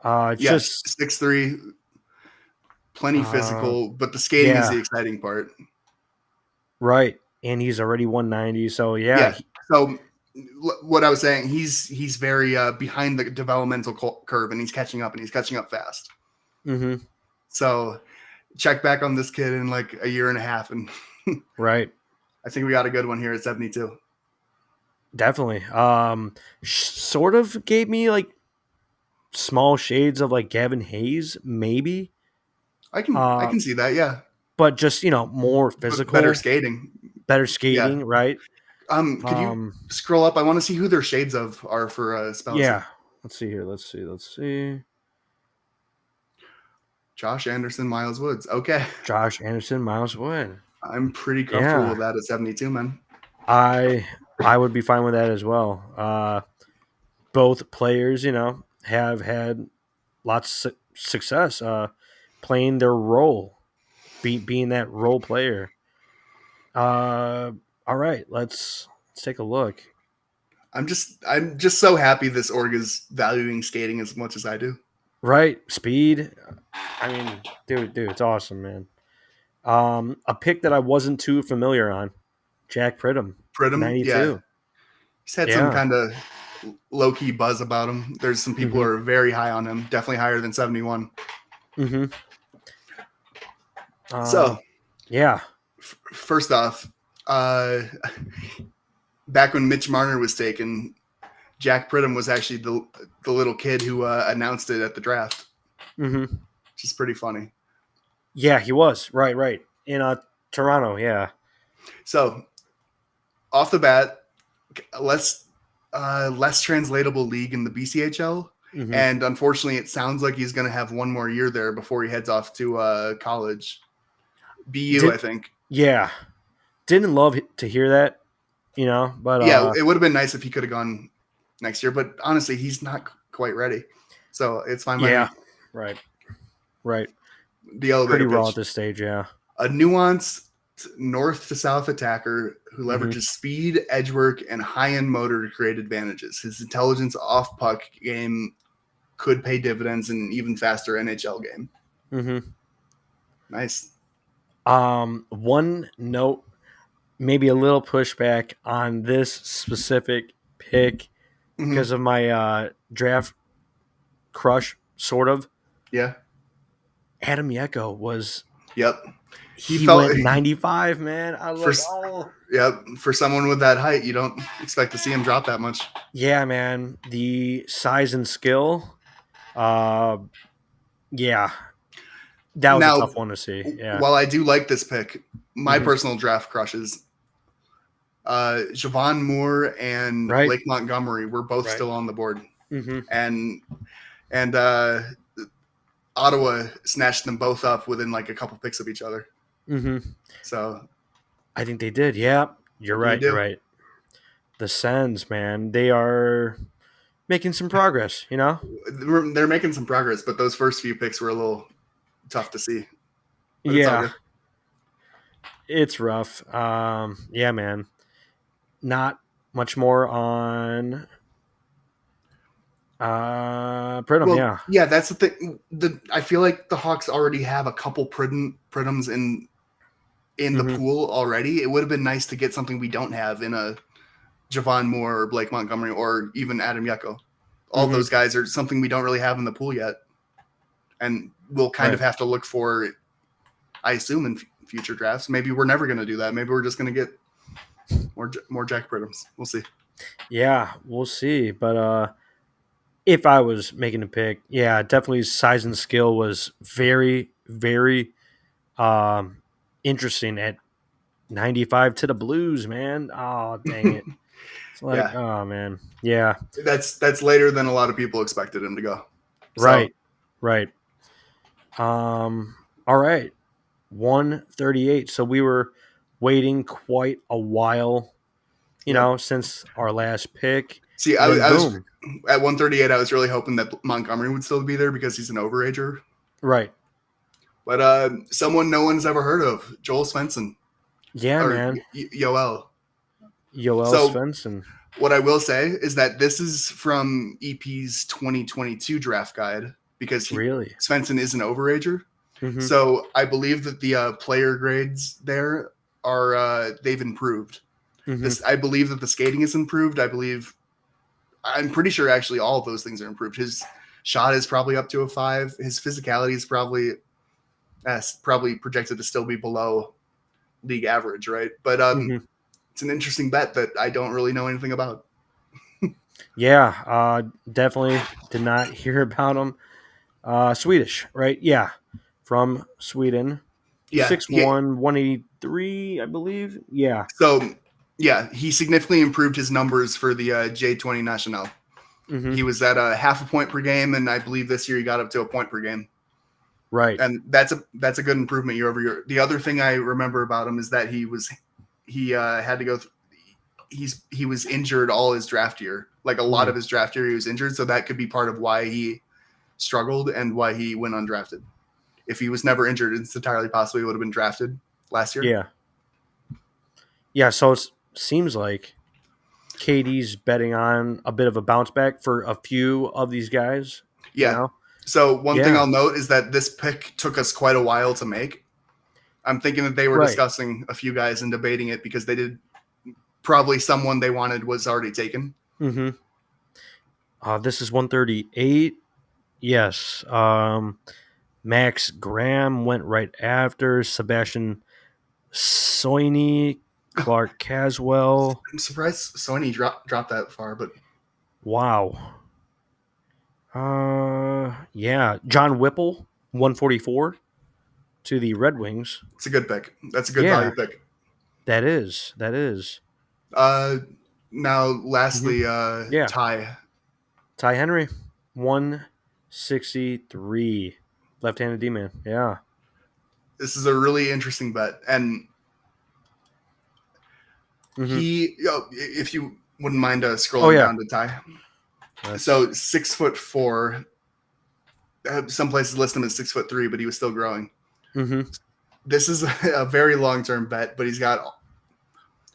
Yes, Just 6'3", plenty uh, physical, but the skating is yeah, the exciting part. right. And he's already 190, so yeah, Yeah. So what I was saying, he's very behind the developmental curve, and he's catching up, and he's catching up fast. hmm So check back on this kid in like a year and a half, and right. I think we got a good one here at 72. Definitely. Sort of gave me like small shades of like Gavin Hayes, maybe. I Uh, can see that. Yeah, but just more but better physical, skating. better Yeah. skating, right? Could you Um, scroll up? I want to see who their shades of are for Spellicy. yeah. Let's see here. Let's see. Josh Anderson, Miles Woods. Okay, Josh Anderson, Miles Wood. I'm pretty comfortable Yeah, with that at 72, man. I I would be fine with that as well. Both players, have had lots of success playing their role, being that role player. Uh, all right, let's take a look. I'm just so happy this org is valuing skating as much as I do. Right, speed. I mean, dude, it's awesome, man. A pick that I wasn't too familiar on, Jack Pridham, Pridham, yeah, 92. he's had some Yeah. kind of low key buzz about him. There's some people Mm-hmm. who are very high on him, definitely higher than 71. Mm-hmm. So Yeah. first off, uh, back when Mitch Marner was taken, Jack Pridham was actually the little kid who announced it at the draft, Mm-hmm. which is pretty funny. Yeah, he was right in Toronto. Yeah. So off the bat, less translatable league in the BCHL, Mm-hmm. and unfortunately, it sounds like he's going to have one more year there before he heads off to college. BU, I think. Yeah. Didn't love to hear that, but Yeah, it would have been nice if he could have gone next year, but honestly, he's not quite ready, so it's fine by yeah, me. right. The Pretty elevator raw at pitch, this stage. Yeah. a nuanced north to south attacker who Mm-hmm. leverages speed, edge work, and high end motor to create advantages. His intelligence off puck game could pay dividends in an even faster NHL game. Mm-hmm. Nice. One note, maybe a little pushback on this specific pick Mm-hmm. because of my draft crush, sort of. Yeah. Adam Yeko was Yep. he went 95, man. I was for like, oh yep, for someone with that height, you don't expect to see him drop that much. yeah, man. The size and skill, yeah, that was a Now, tough one to see. Yeah. while I do like this pick, my Mhm. personal draft crushes, Javon Moore and Right. Blake Montgomery were both Right. still on the board, Mm-hmm. and Ottawa snatched them both up within like a couple picks of each other. Mm-hmm. So I think they did. Yeah, you're right. You're right. The Sens, man, they are making some progress. they're making some progress, but those first few picks were a little tough to see. But it's all Yeah, good. it's rough. Yeah, man. Not much more on Pridham. Well, Yeah. that's the thing. I feel like the Hawks already have a couple Pridhams in the Mm-hmm. pool already. It would have been nice to get something we don't have in a Javon Moore or Blake Montgomery or even Adam Yucko. All Mm-hmm. those guys are something we don't really have in the pool yet, and we'll kind of Right. have to look for, I assume, in future drafts. Maybe we're never going to do that. Maybe we're just going to get more Jack Britums. We'll see. Yeah, we'll see. But if I was making a pick, yeah, definitely size and skill was very, very interesting at 95 to the Blues, man. Oh, dang it. It's like, Yeah, oh, man. Yeah, that's later than a lot of people expected him to go. So right, right. All right. 138. So we were waiting quite a while, yep. since our last pick. See, And then I was boom. at 138. I was really hoping that Montgomery would still be there because he's an overager. Right. But someone no one's ever heard of, Joel Svensson Yeah, or man. Yoel. Yoel So Svensson. what I will say is that this is from EP's 2022 draft guide because Really? Svensson is an overager. Mm-hmm. So I believe that the player grades there are they've improved. Mm-hmm. This I believe that the skating is improved. I'm pretty sure actually all of those things are improved. His shot is probably up to a 5. His physicality is probably projected to still be below league average, right? But Mm-hmm. it's an interesting bet that I don't really know anything about. Yeah, definitely did not hear about him. Swedish, right? Yeah, from Sweden. Yeah, 6'1", 183, I believe. Yeah. so yeah, he significantly improved his numbers for the J20 National. Mm-hmm. He was at a half a point per game, and I believe this year he got up to a point per game. Right. And that's a good improvement year over year. The other thing I remember about him is that he had to go. He was injured all his draft year. Like a lot Mm-hmm. of his draft year, he was injured, so that could be part of why he struggled and why he went undrafted. If he was never injured, it's entirely possible he would have been drafted last year. Yeah. Yeah. So it seems like KD's betting on a bit of a bounce back for a few of these guys. You Yeah. know. So one thing Yeah. I'll note is that this pick took us quite a while to make. I'm thinking that they were Right. discussing a few guys and debating it because they did probably someone they wanted was already taken. Mm-hmm. This is 138. Yes. Max Graham went right after Sebastian Soini, Clark Caswell. I'm surprised Sony dropped that far, but Wow. Yeah. John Whipple, 144 to the Red Wings. it's a good pick. That's a good value Yeah, pick. that is. That is. Uh, now, Mhm. lastly, Yeah. Ty. Ty Henry, 163. Left-handed D-man. Yeah. This is a really interesting bet, and Mm-hmm. if you wouldn't mind Oh, scrolling yeah. down to Ty. That's, So 6'4". Some places list him as 6'3", but he was still growing. mm-hmm. This is a very long-term bet, but he's got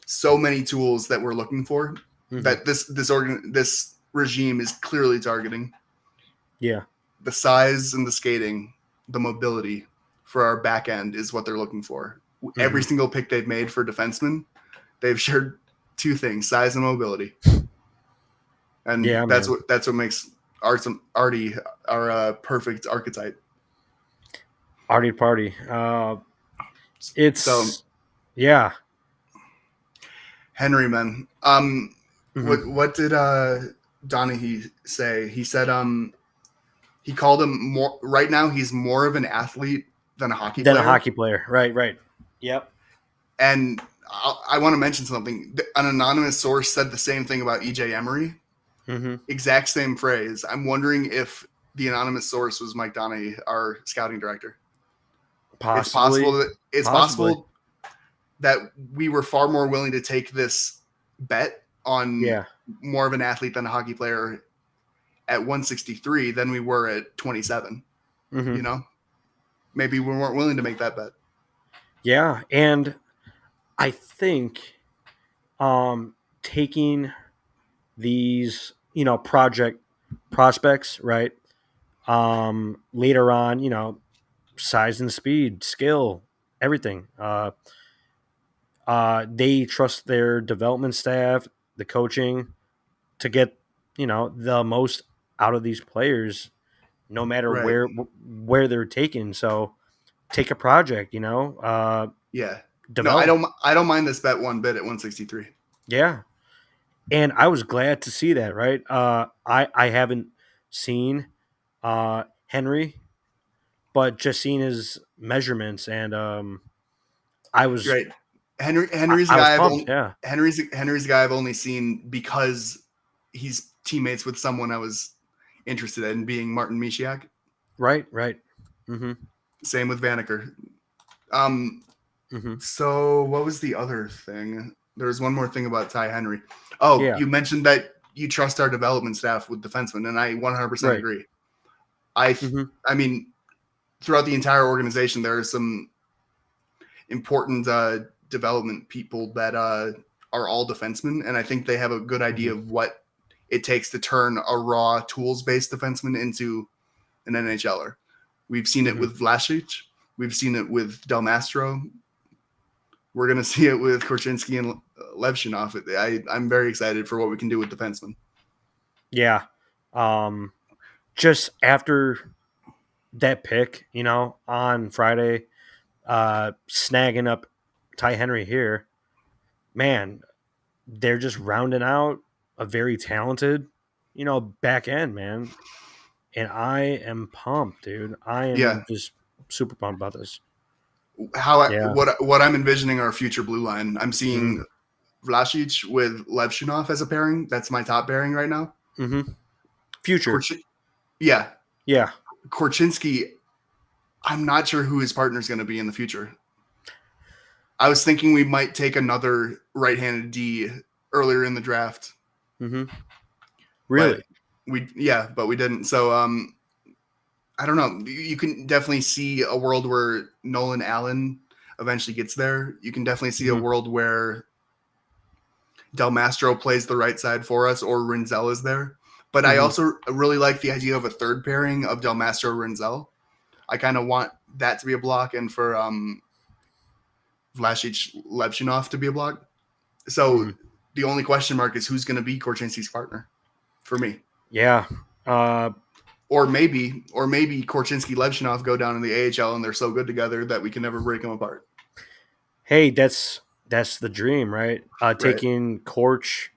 so many tools that we're looking for Mm-hmm. that this regime is clearly targeting. Yeah. The size and the skating, the mobility for our back end is what they're looking for. Mm-hmm. Every single pick they've made for defensemen, they've shared two things: size and mobility. And Yeah, that's man. what makes Artie our perfect archetype. Artie party. It's So yeah. Henry, man. Mm-hmm. What did Donahue say? He said he called him more. Right now, he's more of an athlete than a hockey Then player. a hockey player. Right. Right. Yep. And I want to mention something. An anonymous source said the same thing about EJ Emery. Mm-hmm. Exact same phrase. I'm wondering if the anonymous source was Mike Donahue, our scouting director. Possibly. It's possible that we were far more willing to take this bet on more of an athlete than a hockey player at 163 than we were at 27. Mm-hmm. You know, maybe we weren't willing to make that bet. Yeah, and I think taking these, project prospects, right? Later on, size and speed, skill, everything. They trust their development staff. the coaching to get the most out of these players, no matter Right. where they're taken. So take a project, Yeah. No, I develop. don't. I don't mind this bet one bit at 163. Yeah, and I was glad to see that. Right, I haven't seen Henry, but just seen his measurements, and I was Right. Henry's the I was guy I've pumped. only Yeah, Henry's the guy I've only seen because he's teammates with someone I was interested in, being Martin Mishiak. right, right. Mm-hmm. Same with Vanaker. Um, Mm-hmm. so what was the other thing? There was one more thing about Ty Henry. Oh, Yeah, you mentioned that you trust our development staff with defensemen, and I 100% right. agree. I Mm-hmm. I mean, throughout the entire organization, there are some important development people that are all defensemen, and I think they have a good idea Mm-hmm. of what it takes to turn a raw tools-based defenseman into an NHLer. We've seen it Mm-hmm. with Vlasic. We've seen it with Del Mastro. We're going to see it with Korchinski and Levshinov. I'm very excited for what we can do with defensemen. Yeah. Just after that pick, on Friday, snagging up Ty Henry here, man, they're just rounding out a very talented, back end, man. And I am pumped, dude. I Yeah, am just super pumped about this. Yeah. what I'm envisioning our future blue line. I'm Mm-hmm. seeing Vlasic with Levshinov as a pairing. That's my top pairing right now. Mm-hmm. Future. Yeah, Yeah. Korchinski. I'm not sure who his partner is going to be in the future. I was thinking we might take another right-handed D earlier in the draft, Mm-hmm. but Really. but we didn't. So I don't know. You can definitely see a world where Nolan Allen eventually gets there. You can definitely see a Mm-hmm. world where Del Mastro plays the right side for us, or Rinzel is there. But I Mm-hmm. also really like the idea of a third pairing of Del Mastro Rinzel. I kind of want that to be a block, and for Vlasic Levshinov to be a block. So Mm-hmm. the only question mark is who's going to be Korchinski's partner for me. Yeah. Uh, Or maybe Korchinski Levshinov go down in the AHL and they're so good together that we can never break them apart. hey, that's the dream, right? Right. Taking Korch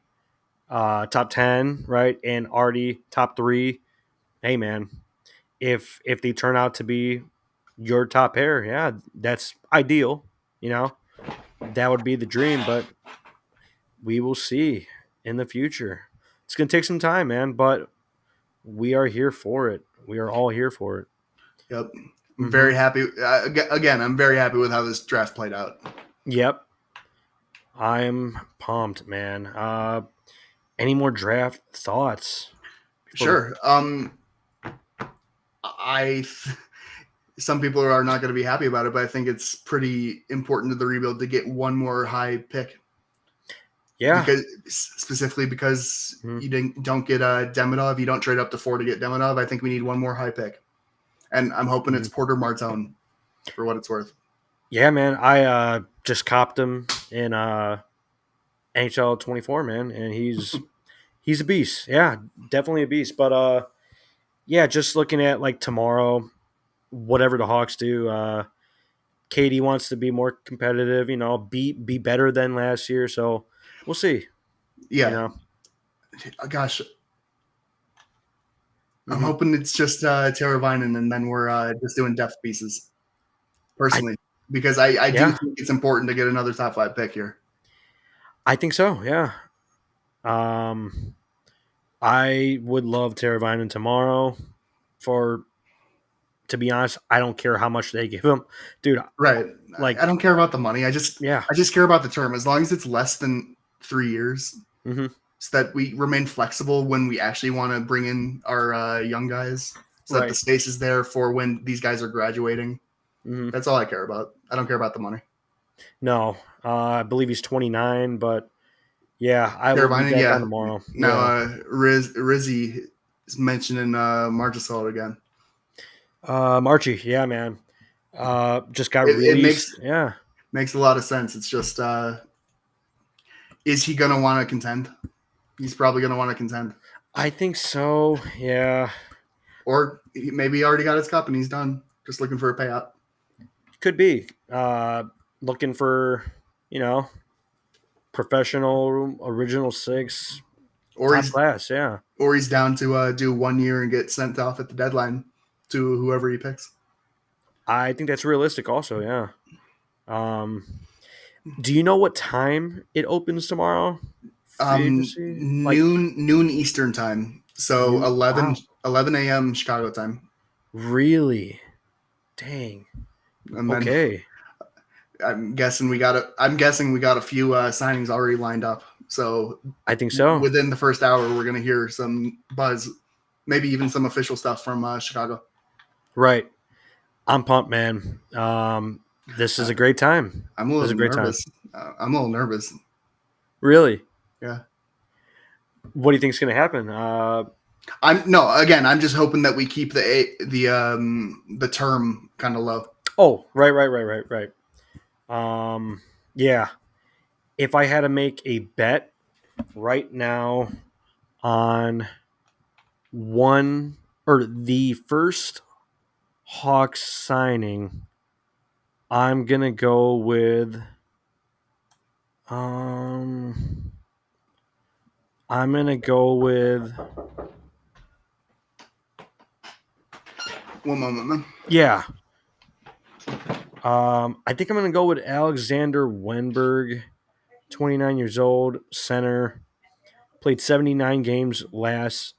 top 10, right, and Artie top 3. Hey, man, if they turn out to be your top pair, yeah, that's ideal. That would be the dream, but we will see in the future. It's gonna take some time, man, but we are here for it. We are all here for it. Yep. I'm Mm-hmm. very happy. Again, I'm very happy with how this draft played out. Yep, I'm pumped, man. Any more draft thoughts before? Sure. I some people are not going to be happy about it, but I think it's pretty important to the rebuild to get one more high pick Yeah. because specifically because Mhm. you don't get Demidov, you don't trade up to 4 to get Demidov. I think we need one more high pick, and I'm hoping it's Mhm. Porter Martone for what it's worth. Yeah, man. I just copped him in NHL 24, man, and he's a beast. Yeah, definitely a beast. But yeah, just looking at like tomorrow, whatever the Hawks do, Katie wants to be more competitive. Be better than last year. So we'll see. You Yeah, know. gosh, I'm hmm hoping it's just Tara Vinen, and then we're just doing depth pieces I personally because I do yeah, think it's important to get another top 5 pick here. I think so. Yeah. Um, I would love Teravainen tomorrow. For to be honest, I don't care how much they give him, dude. Right. I Like, don't care about the money. yeah. I just care about the term. As long as it's less than 3 years, hmm so that we remain flexible when we actually want to bring in our young guys, so that the Right. space is there for when these guys are graduating. hmm That's all I care about. I don't care about the money. No, I believe he's 29, but yeah, I will be Carabiner, back on yeah. tomorrow. Now Yeah. Rizzy is mentioning Marchessault again. Marchie, yeah, man. Just got It released. Yeah. makes a lot of sense. It's just Is he going to want to contend? He's probably going to want to contend. I think so. Yeah, Or maybe he already got his cup and he's done, just looking for a payout. could be. Looking for, you know, professional original six, Or top he's class. Yeah, or he's down to do 1 year and get sent off at the deadline to whoever he picks. I think that's realistic. Also, yeah. Do you know what time it opens tomorrow? Free agency, like Noon Eastern time. So noon. Wow, 11 a.m. Chicago time. really? Dang. And then Okay, I'm guessing we got a few signings already lined up. So I think so. within the first hour, we're gonna hear some buzz, maybe even some official stuff from Chicago. Right. I'm pumped, man. This is Uh, a great time. I'm a This is little a great time. nervous. I'm a little nervous. Really? Yeah. What do you think is going to happen? I'm just hoping that we keep the term kind of low. Oh, right. Yeah. If I had to make a bet right now on one or the first Hawks signing, I'm gonna go with um I'm gonna go with One moment, man. yeah. I think I'm gonna go with Alexander Wenberg, 29 years old, center, played 79 games last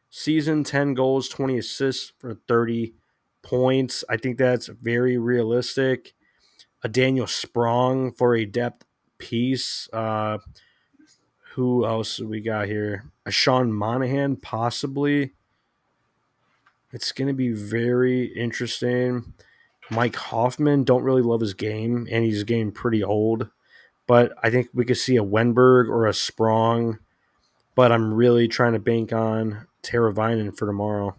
season, 10 goals, 20 assists for 30 points. I think that's very realistic. A Daniel Sprong for a depth piece. Who else we got here? A Sean Monahan, possibly. It's going to be very interesting. Mike Hoffman, don't really love his game, and he's getting pretty old. But I think we could see a Wenberg or a Sprong. But I'm really trying to bank on Teravainen for tomorrow.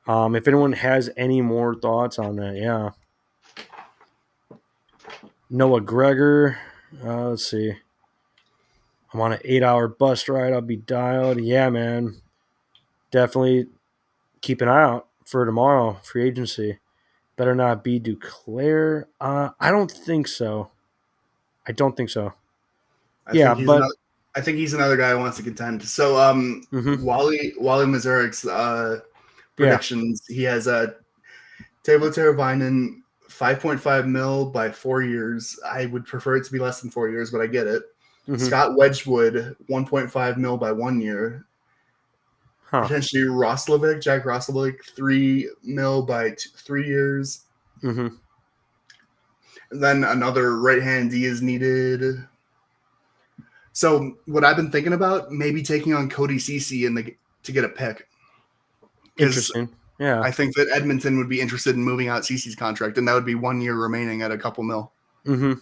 If anyone has any more thoughts on that, yeah. Noah Gregor, let's see. I'm on an 8-hour bus ride. I'll be dialed. Yeah, man. Definitely keep an eye out for tomorrow, free agency. Better not be Duclair. I don't think so. I don't think so. I Yeah, think he's but another. I think he's another guy who wants to contend. So, mhm, Wally Mazurik's yeah. predictions. He has a Teuvo Teravainen 5.5 mil by 4 years. I would prefer it to be less than 4 years, but I get it. Hmm. Scott Wedgwood 1.5 mil by 1 year. Huh. Potentially Jack Roslovic 3 mil by 3 years. Hmm. And then another right hand D is needed. So what I've been thinking about, maybe taking on Cody Ceci to get a pick, because Interesting. Yeah. I think that Edmonton would be interested in moving out Ceci's contract, and that would be 1 year remaining at a couple mil, Hmm.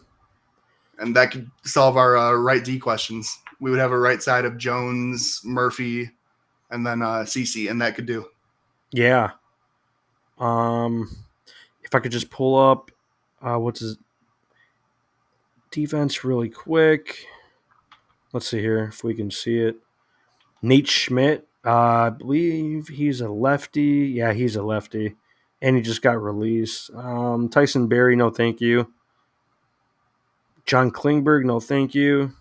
and that could solve our right D questions. We would have a right side of Jones, Murphy, and then Ceci, and that could do. Yeah. Um, if I could just pull up, what's his defense really quick. Let's see here if we can see it. Nate Schmidt, I believe he's a lefty. Yeah, he's a lefty. And he just got released. Tyson Berry, no thank you. John Klingberg, no thank you.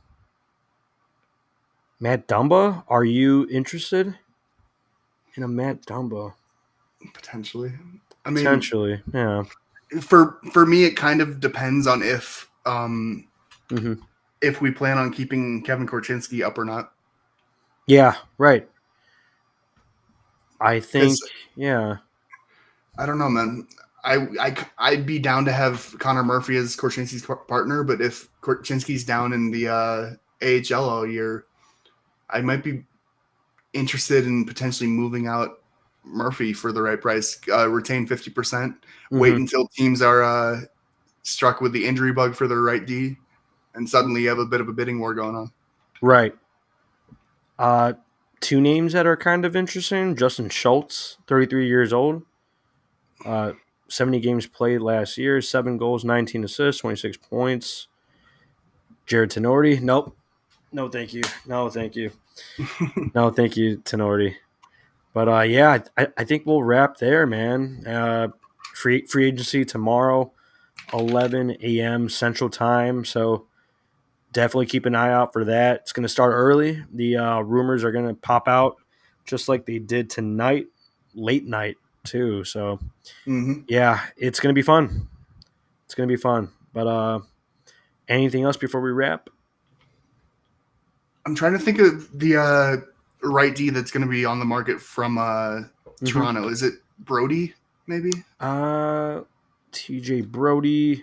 Matt Dumba, are you interested in a Matt Dumba? Potentially. I mean, Potentially, yeah. for me, it kind of depends on Hmm. if we plan on keeping Kevin Korchinski up or not. Yeah, right. I think, Because yeah. I don't know, man. I'd be down to have Connor Murphy as Korchinski's partner, but if Korchinski's down in the AHL all year, I might be interested in potentially moving out Murphy for the right price. Retain 50%. Wait Hmm. until teams are struck with the injury bug for their right D, and suddenly you have a bit of a bidding war going on. Right. Uh, two names that are kind of interesting. Justin Schultz, 33 years old. Uh, 70 games played last year, 7 goals, 19 assists, 26 points. Jared Tenorti, nope. No, thank you. No, thank you. No, thank you, Tenorti. But yeah, I think we'll wrap there, man. Free agency tomorrow, 11 a.m. Central Time. So definitely keep an eye out for that. It's going to start early. The rumors are going to pop out just like they did tonight, late night too. So Hmm. yeah, it's going to be fun. It's going to be fun. But anything else before we wrap? I'm trying to think of the right D that's going to be on the market from Mm-hmm. Toronto. Is it Brody? Maybe. Uh, TJ Brody.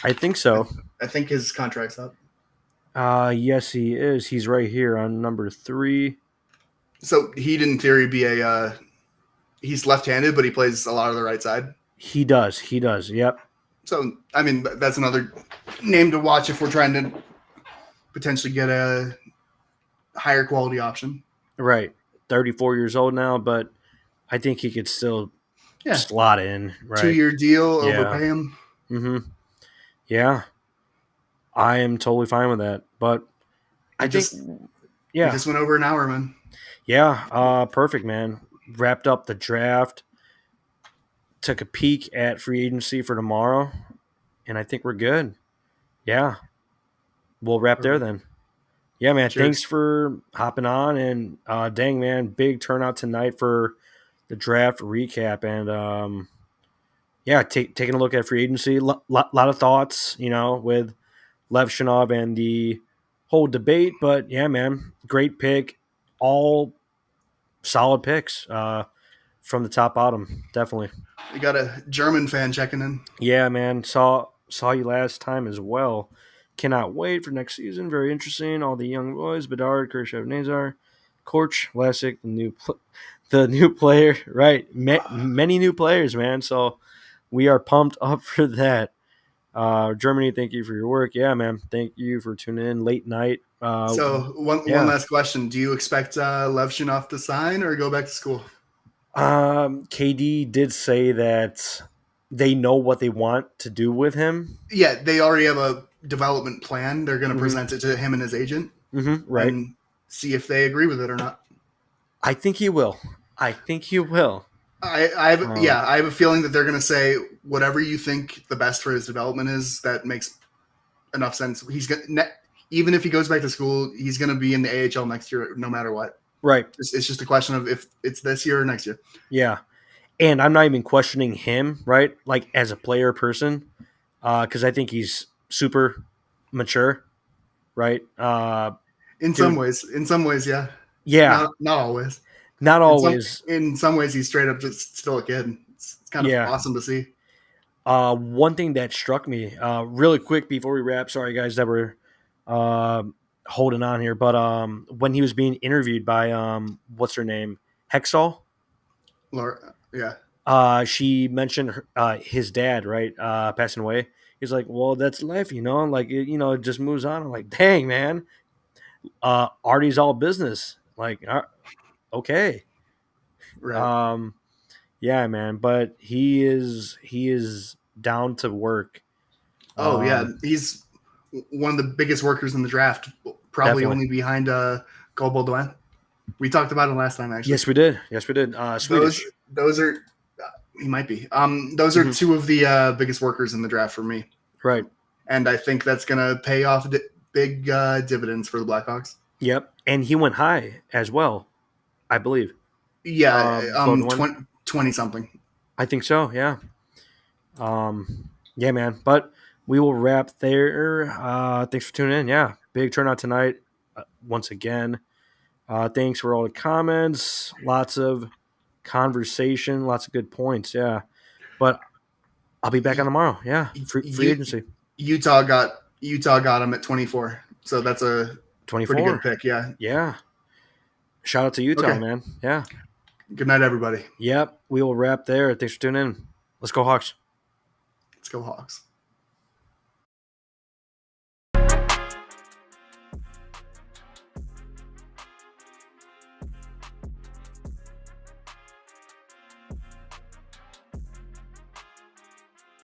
I think I, so. I think his contract's up. Yes, he is. He's right here on number 3. So he'd in theory be a he's left-handed, but he plays a lot of the right side. He does. He does. Yep. So I mean that's another name to watch if we're trying to potentially get a higher quality option. Right. 34 years old now, but I think he could still Yeah, slot in. Right. 2-year deal, Yeah. overpay him. Mm-hmm. Yeah. I am totally fine with that. But We I think, just we yeah. just went over an hour, man. Yeah. Perfect, man. Wrapped up the draft. Took a peek at free agency for tomorrow. And I think we're good. Yeah. We'll wrap there Perfect. then. Yeah, man. Thanks Cheers. for hopping on. And dang, man. Big turnout tonight for the draft recap. And yeah, taking a look at free agency. Lot of thoughts, with Levshinov and the whole debate. But yeah, man. Great pick. All solid picks from the top bottom. Definitely. We got a German fan checking in. Yeah, man. Saw you last time as well. Cannot wait for next season. Very interesting. All the young boys: Bedard, Khrushchev, Nazar, Korch, Vlasic, the new player. Right, many new players, man. So we are pumped up for that. Germany, thank you for your work. Yeah, man. Thank you for tuning in late night. So one Yeah. last question: do you expect Levshinov to sign or go back to school? KD did say that they know what they want to do with him. Yeah, they already have a development plan. They're going to Hmm. present it to him and his agent Right. and see if they agree with it or not. I think he will. I think he will. Um, I have a feeling that they're going to say whatever you think the best for his development is. That makes enough sense. Even if he goes back to school, he's going to be in the AHL next year, no matter what. right. It's just a question of if it's this year or next year. Yeah. And I'm not even questioning him, right? Like as a player person, because I think he's super mature, right? Dude, In some ways, yeah. yeah, Not always. not always. In some ways, he's straight up just still a kid. It's kind of Yeah. awesome to see. One thing that struck me really quick before we wrap. Sorry, guys, that we're uh, holding on here, but when he was being interviewed by what's her name, Hexall. Laura, yeah. She mentioned his dad, right, passing away. He's like, well, that's life, like, it just moves on. I'm like, dang, man, Artie's all business. Like, okay. Right. Um, yeah, man, but he is down to work. Oh yeah, Um, he's one of the biggest workers in the draft, probably definitely. only behind Cole Baudouin. We talked about it last time, actually. Yes, we did. Yes, we did. Those Swedish. those are he might be. Those are Hmm. two of the biggest workers in the draft for me, Right. and I think that's gonna pay off big dividends for the Blackhawks. Yep. And he went high as well, I believe. Yeah, Both one. 20 something. I think so. Yeah. Yeah, man. But we will wrap there. Thanks for tuning in. Yeah, big turnout tonight. Once again. Thanks for all the comments. Lots of conversation. Lots of good points. Yeah. But I'll be back on tomorrow. Yeah. Free You, agency. Utah got him at 24, so that's a pretty good 24. pick. Yeah. Yeah. Shout out to Utah, Okay. man. Yeah. Good night, everybody. Yep. We will wrap there. Thanks for tuning in. Let's go, Hawks. Let's go Hawks.